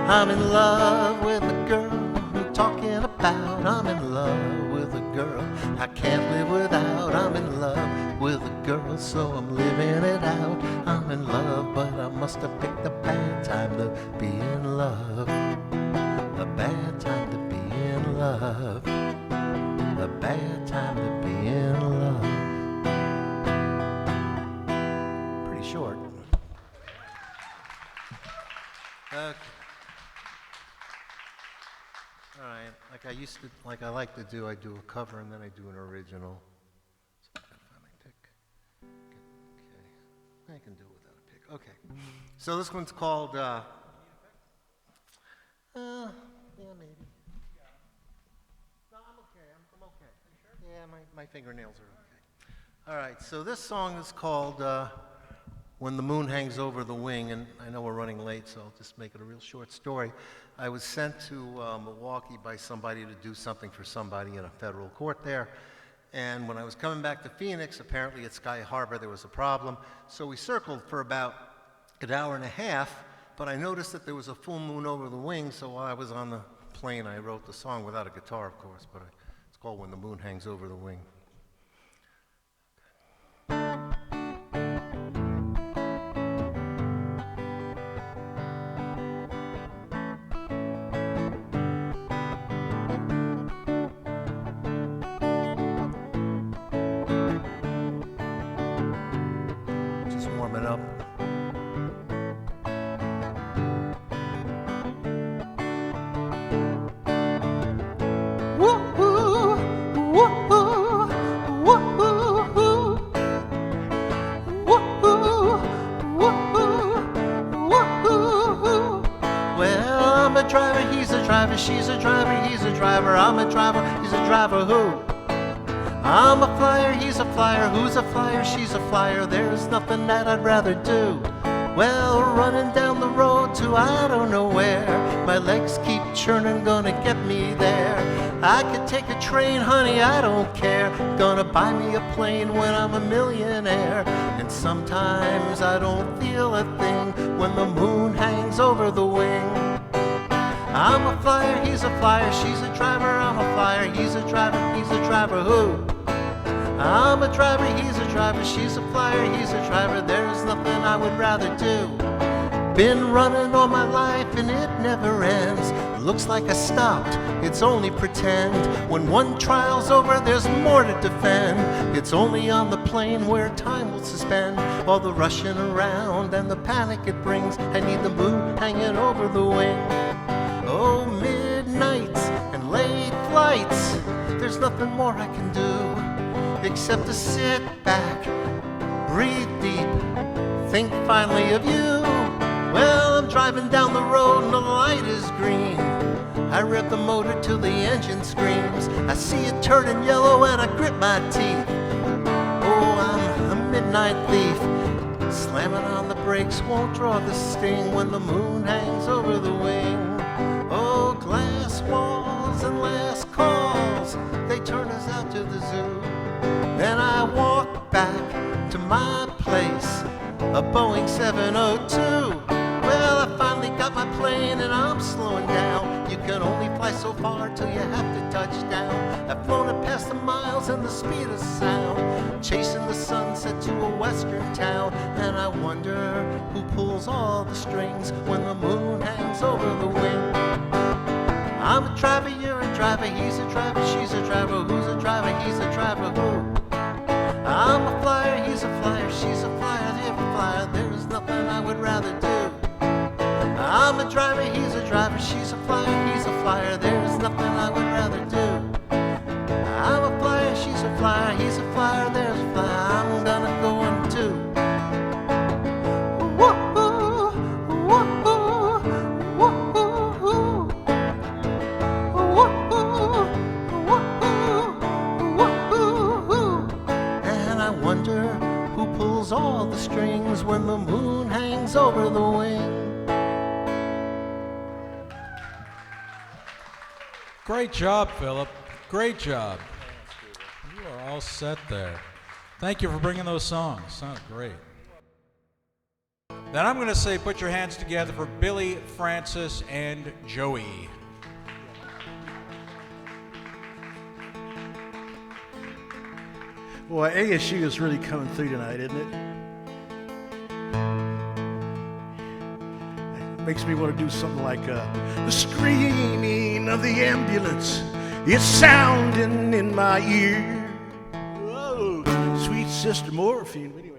I'm in love with a girl I'm talking about. I'm in love with a girl I can't live without. I'm in love with a girl, so I'm living it out. I'm in love, but I must have picked a bad time to be in love. A bad time to be in love. A bad time to be in love. Pretty short. Okay. All right, like I like to do, I do a cover and then I do an original. So I gotta finally pick. Okay, I can do it without a pick. Okay, so this one's called, yeah, maybe. No, I'm okay, I'm okay. Yeah, my fingernails are okay. All right, so this song is called When the Moon Hangs Over the Wing, and I know we're running late, so I'll just make it a real short story. I was sent to Milwaukee by somebody to do something for somebody in a federal court there, and when I was coming back to Phoenix, apparently at Sky Harbor there was a problem, so we circled for about an hour and a half, but I noticed that there was a full moon over the wing, so while I was on the plane I wrote the song without a guitar, of course, but it's called When the Moon Hangs Over the Wing. Up. Well, I'm a driver, he's a driver, she's a driver, he's a driver, I'm a driver, he's a driver, who? I'm a flyer, he's a flyer, who's a flyer, she's a flyer, there's nothing that I'd rather do. Well, running down the road to I don't know where, my legs keep churning, gonna get me there. I could take a train, honey, I don't care, gonna buy me a plane when I'm a millionaire. And sometimes I don't feel a thing when the moon hangs over the wing. I'm a flyer, he's a flyer, she's a driver, I'm a flyer, he's a driver, who? I'm a driver, he's a driver, she's a flyer, he's a driver, there's nothing I would rather do. Been running all my life and it never ends. Looks like I stopped, it's only pretend. When one trial's over, there's more to defend. It's only on the plane where time will suspend. All the rushing around and the panic it brings. I need the moon hanging over the wing. Oh, midnights and late flights, there's nothing more I can do except to sit back, breathe deep, think finally of you. Well, I'm driving down the road and the light is green. I rev the motor till the engine screams. I see it turning yellow and I grit my teeth. Oh, I'm a midnight thief. Slamming on the brakes won't draw the sting when the moon hangs over the wing. Oh, glass walls and last calls, they turn us out to the zoo. Then I walk back to my place, a Boeing 702. Well, I finally got my plane and I'm slowing down. You can only fly so far till you have to touch down. I've flown it past the miles and the speed of sound, chasing the sunset to a western town. And I wonder who pulls all the strings when the moon hangs over the wing. I'm a driver, you're a driver, he's a driver, she's a driver, who's a driver, he's a driver, who? I'm a flyer, he's a flyer, she's a flyer, they're a flyer, there's nothing I would rather do. I'm a driver, he's a driver, she's a flyer, he's a flyer, there's nothing I would rather do. I'm a flyer, she's a flyer, he's a flyer, there's a flyer, I'm gonna go on too. And I wonder who pulls all the strings when the moon hangs over the wing. Great job, Philip. Great job. You are all set there. Thank you for bringing those songs. Sounds great. Then I'm going to say put your hands together for Billy, Francis, and Joey. Boy, ASU is really coming through tonight, isn't it? It makes me want to do something like the screaming of the ambulance. It's sounding in my ear. Whoa, sweet sister morphine. Anyway.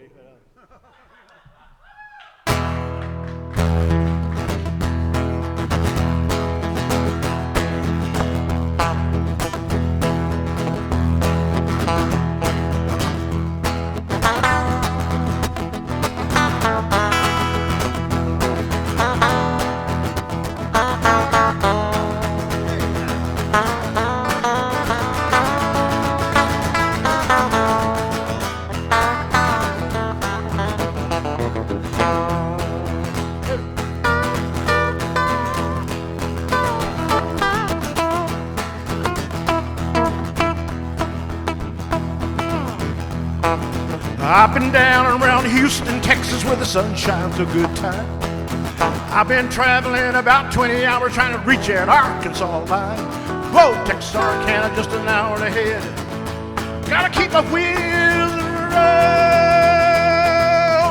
I've been down around Houston, Texas, where the sun shines a good time. I've been traveling about 20 hours trying to reach that Arkansas line. Whoa, Texarkana, just an hour ahead. Gotta keep my wheels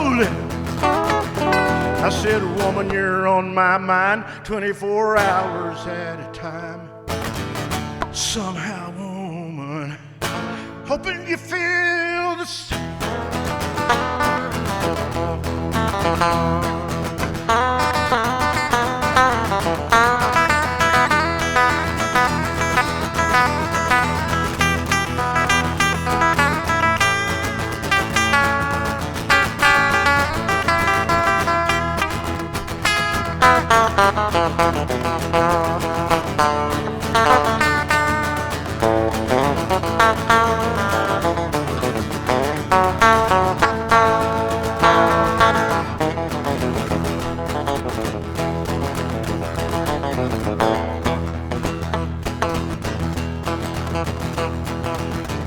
rolling. I said, woman, you're on my mind 24 hours at a time. Somehow, woman, hoping you feel the same.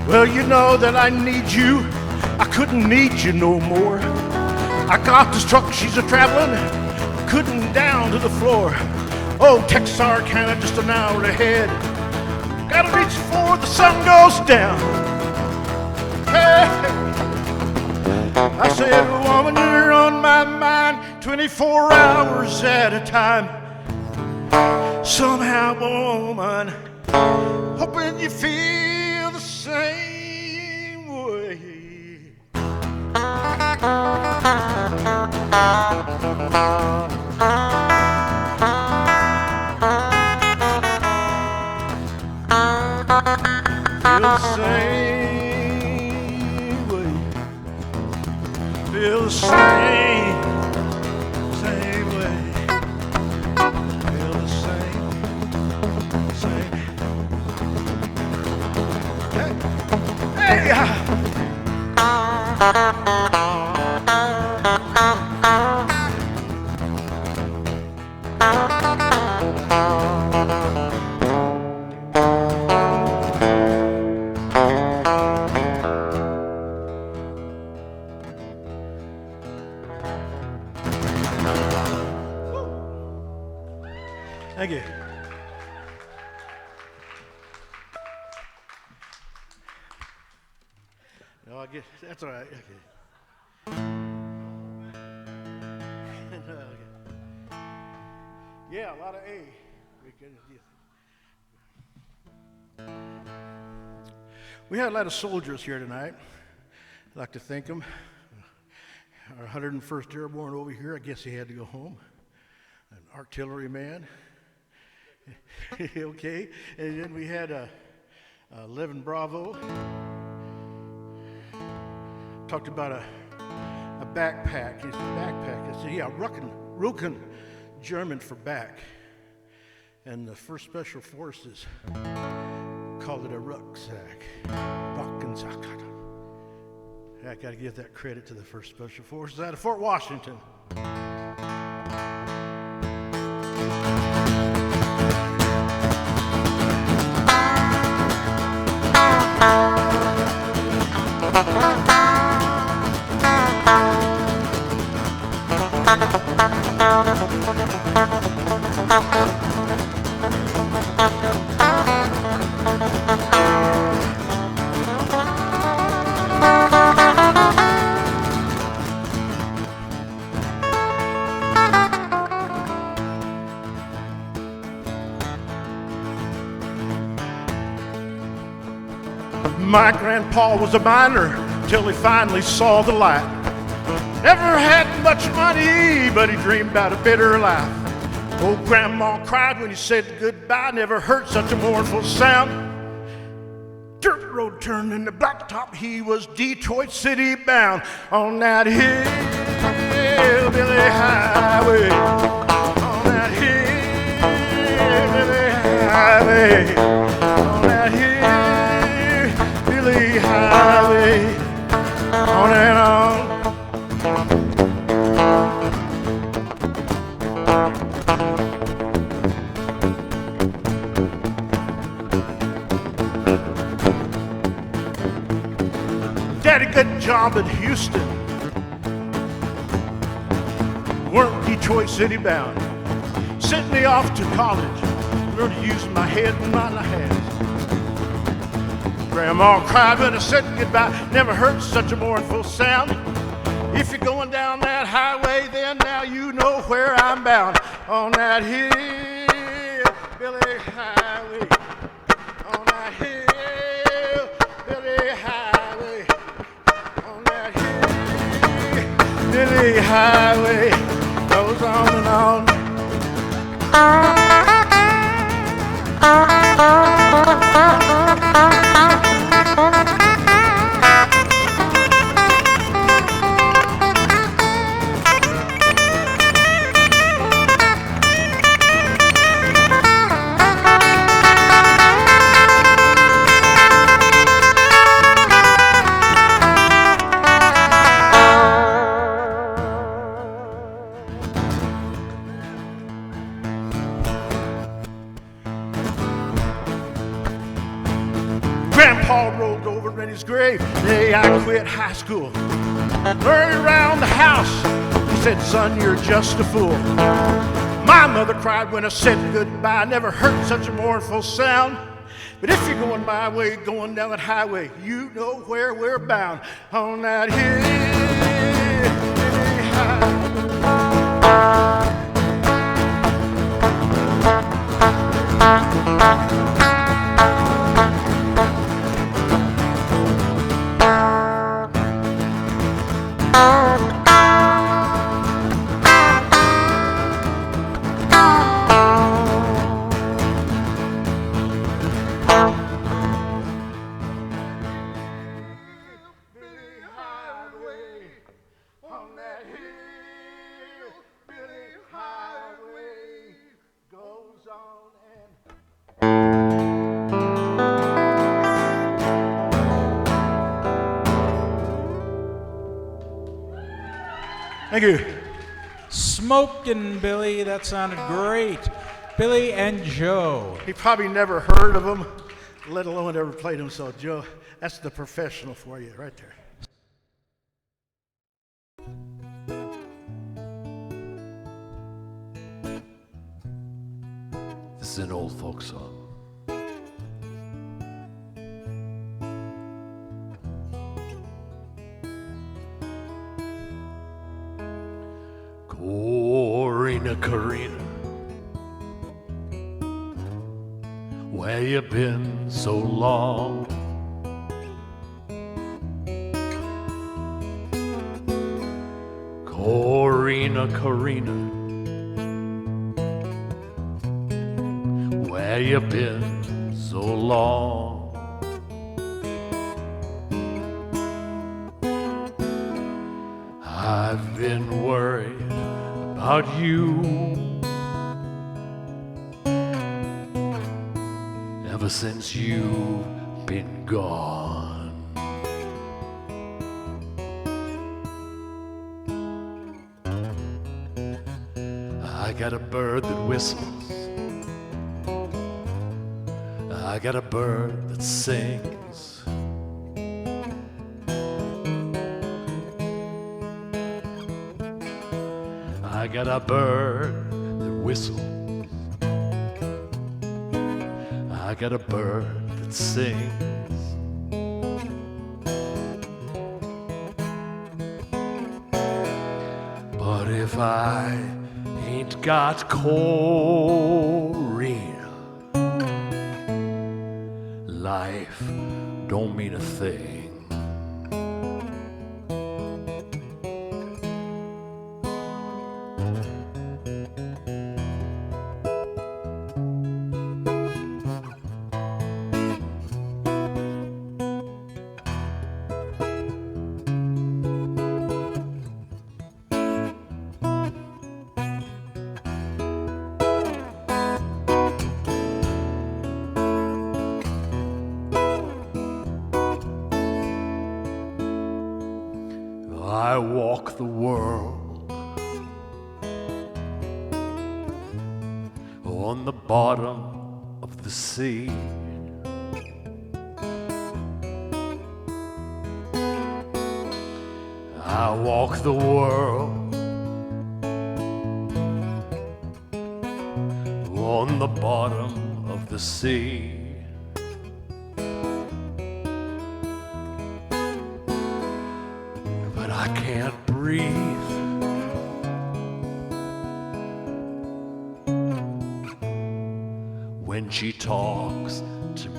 Well, you know that I need you. I couldn't need you no more. I got this truck, she's a traveling, couldn't down to the floor. Oh, Texarkana, just an hour ahead. Gotta reach before the sun goes down. Hey, I said, woman, you're on my mind 24 hours at a time. Somehow, woman, hoping you feel the same way. Feel the same way. Feel the same way. Feel the same. Hey, hey. Thank you. No, I guess that's all right. Okay. No, okay. Yeah, a lot of A. We can do. We had a lot of soldiers here tonight. I'd like to thank them. Our 101st Airborne over here, I guess he had to go home. An artilleryman. Okay. And then we had 11 Bravo. Talked about a backpack. His backpack. I said, yeah, Rucken, German for back. And the 1st Special Forces called it a rucksack. Rucksack. I got to give that credit to the 1st Special Forces out of Fort Washington. My grandpa was a miner till he finally saw the light. Never had much money, but he dreamed about a better life. Old grandma cried when he said goodbye, never heard such a mournful sound. Dirt road turned into blacktop, he was Detroit City bound. On that hillbilly highway, on that hillbilly highway, on that hillbilly highway, on and on. Daddy, good job at Houston. Weren't Detroit City bound. Sent me off to college. Learned to use my head and my hands. Grandma cried when I said goodbye. Never heard such a mournful sound. If you're going down that highway, then now you know where I'm bound. On that hillbilly highway. On that hillbilly highway. On that hillbilly highway. Goes on and on. Grandpa rolled over in his grave the day I quit high school. Learned around the house, he said, son, you're just a fool. My mother cried when I said goodbye. Never heard such a mournful sound. But if you're going my way, going down that highway, you know where we're bound. On that hillbilly Thank you. Smokin' Billy, that sounded great. Billy and Joe. He probably never heard of them, let alone ever played them. So, Joe, that's the professional for you right there. This is an old folk song. Corina, where you been so long? Corina, Corina, where you been so long? I've been worried about you ever since you've been gone. I got a bird that whistles, I got a bird that sings, I got a bird that whistles, I got a bird that sings. But if I ain't got Corina, life don't mean a thing. I walk the world on the bottom of the sea. I walk the world on the bottom of the sea. But I can't breathe when she talks to me.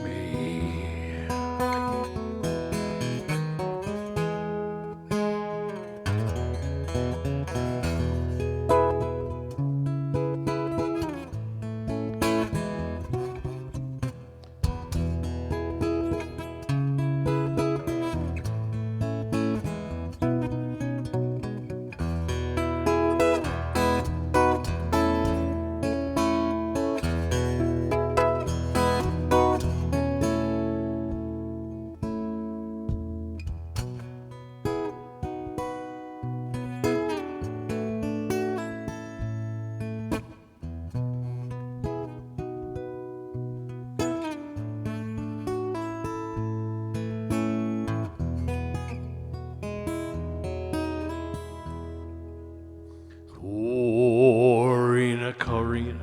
Corina, Corina,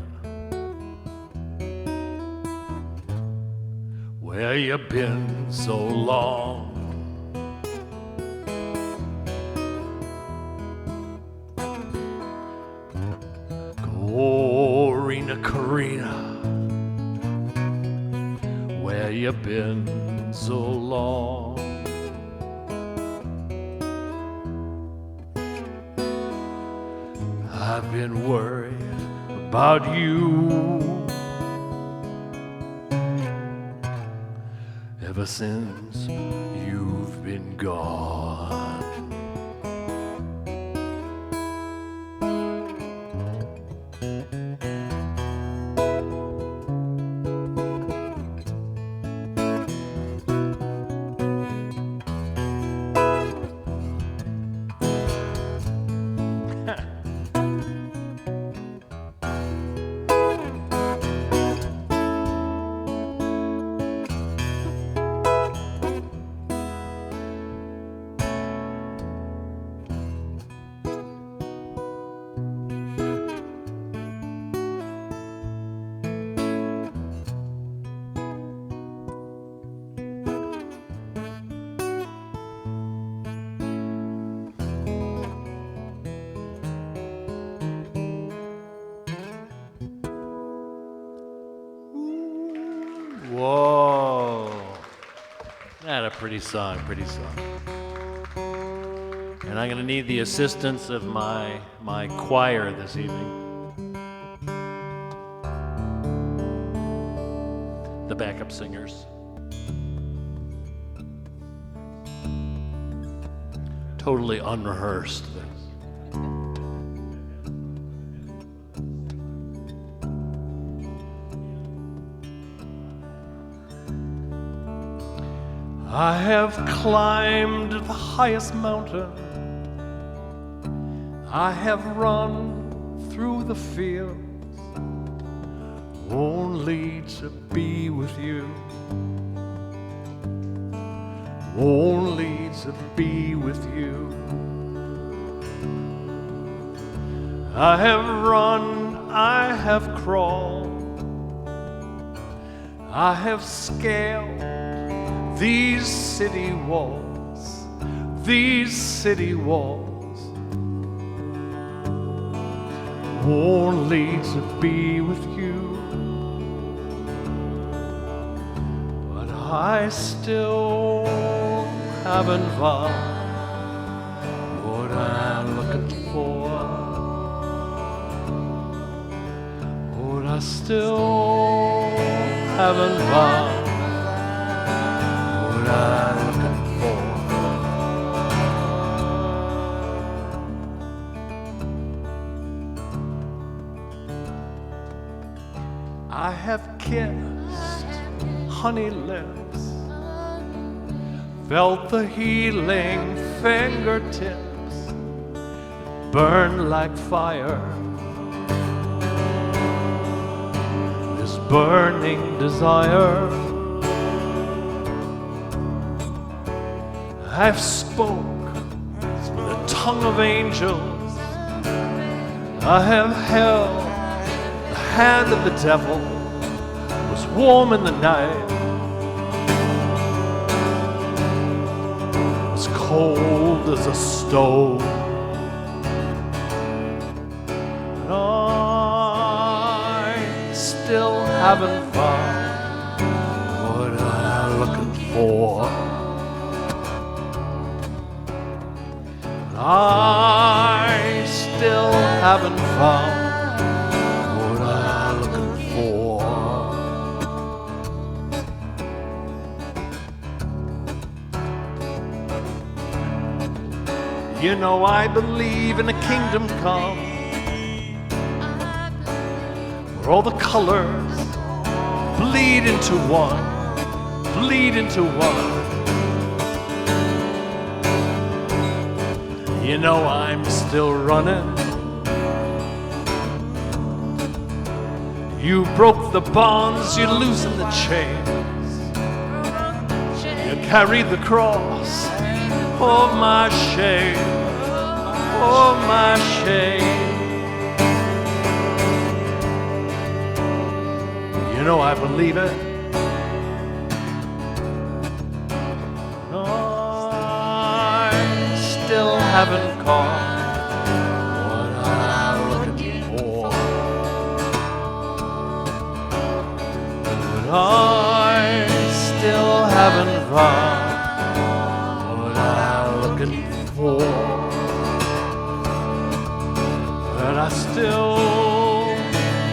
where you been so long? Corina, Corina, where you been so long? I've been worried about you ever since you've been gone. Whoa. That a pretty song, pretty song. And I'm going to need the assistance of my choir this evening. The backup singers. Totally unrehearsed. I have climbed the highest mountain. I have run through the fields only to be with you. Only to be with you. I have run, I have crawled, I have scaled these city walls, only to be with you. But I still haven't found what I'm looking for. But I still haven't found what I'm looking for. I have kissed honey lips, felt the healing fingertips burn like fire. This burning desire. I've spoke with the tongue of angels. I have held the hand of the devil. It was warm in the night. As cold as a stone. And I still haven't found what I'm looking for. I still haven't found what I'm looking for. You know I believe in a kingdom come where all the colors bleed into one, bleed into one. You know I'm still running. You broke the bonds, you're losing the chains. You carried the cross, oh my shame, oh my shame. You know I believe it. Still haven't caught what I'm looking for. But I still haven't found what I'm looking for. But I still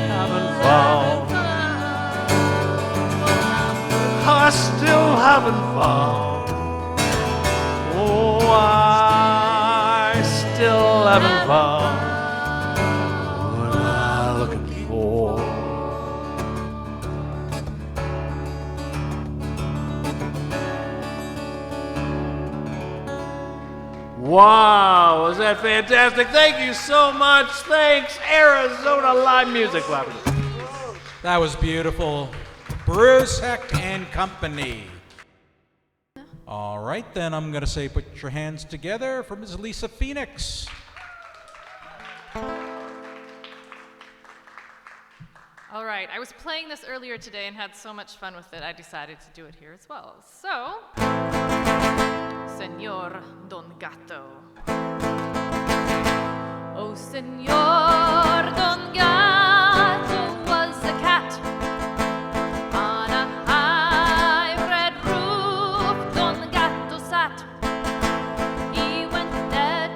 haven't found. I still haven't found. Oh, I still haven't found what I'm looking for. Wow, was that fantastic? Thank you so much. Thanks, Arizona Live Music Collaborative. That was beautiful. Bruce Hecht and Company. All right, then I'm going to say put your hands together for Ms. Lisa Phoenix. All right, I was playing this earlier today and had so much fun with it, I decided to do it here as well. So, Señor Don Gato. Oh, Señor Don Gato was a cat on a high red roof. Don Gato sat. He went there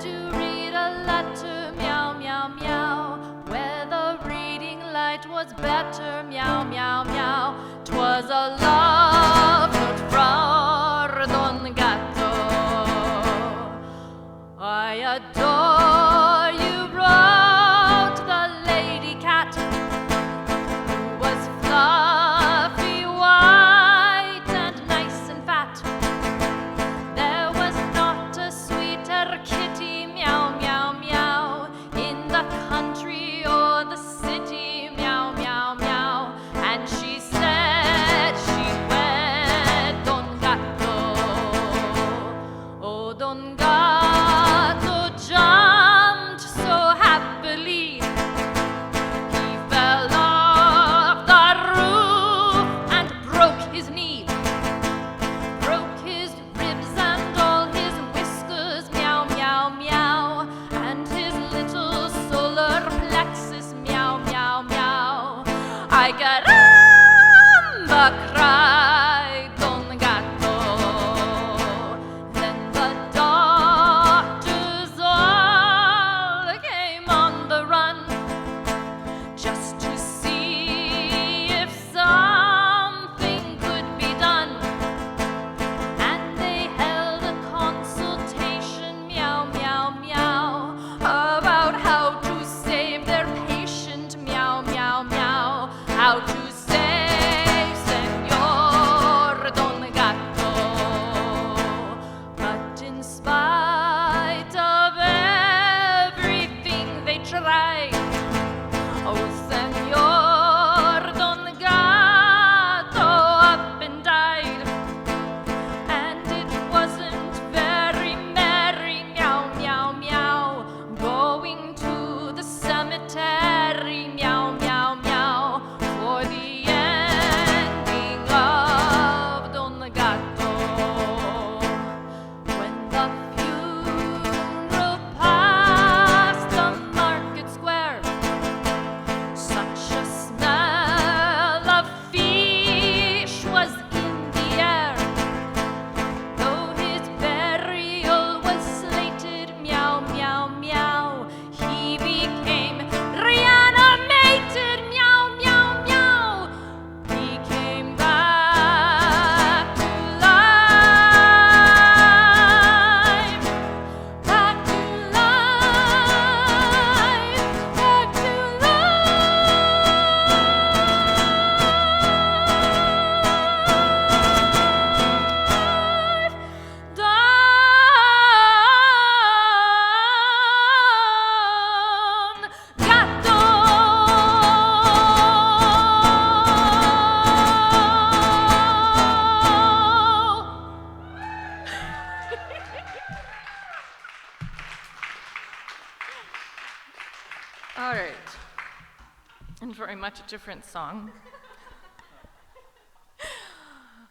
very much a different song.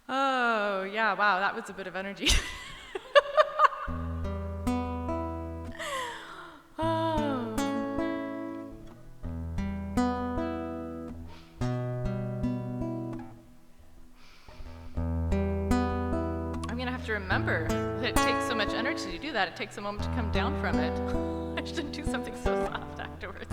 Oh, yeah, wow, that was a bit of energy. Oh. I'm gonna have to remember that it takes so much energy to do that. It takes a moment to come down from it. I should do something so soft afterwards.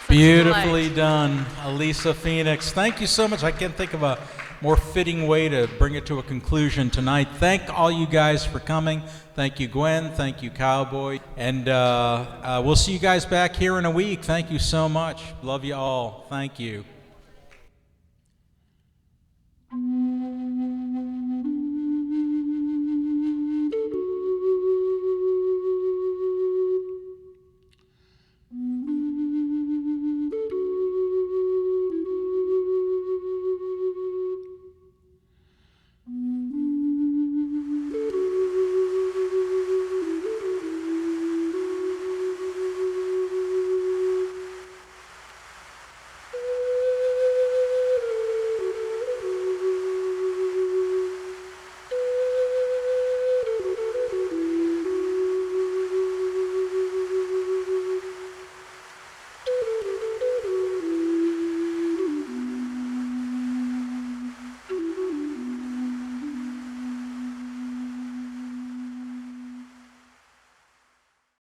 Beautifully done, Alisa Phoenix. Thank you so much. I can't think of a more fitting way to bring it to a conclusion tonight. Thank all you guys for coming. Thank you, Gwen. Thank you, Cowboy. And we'll see you guys back here in a week. Thank you so much. Love you all. Thank you.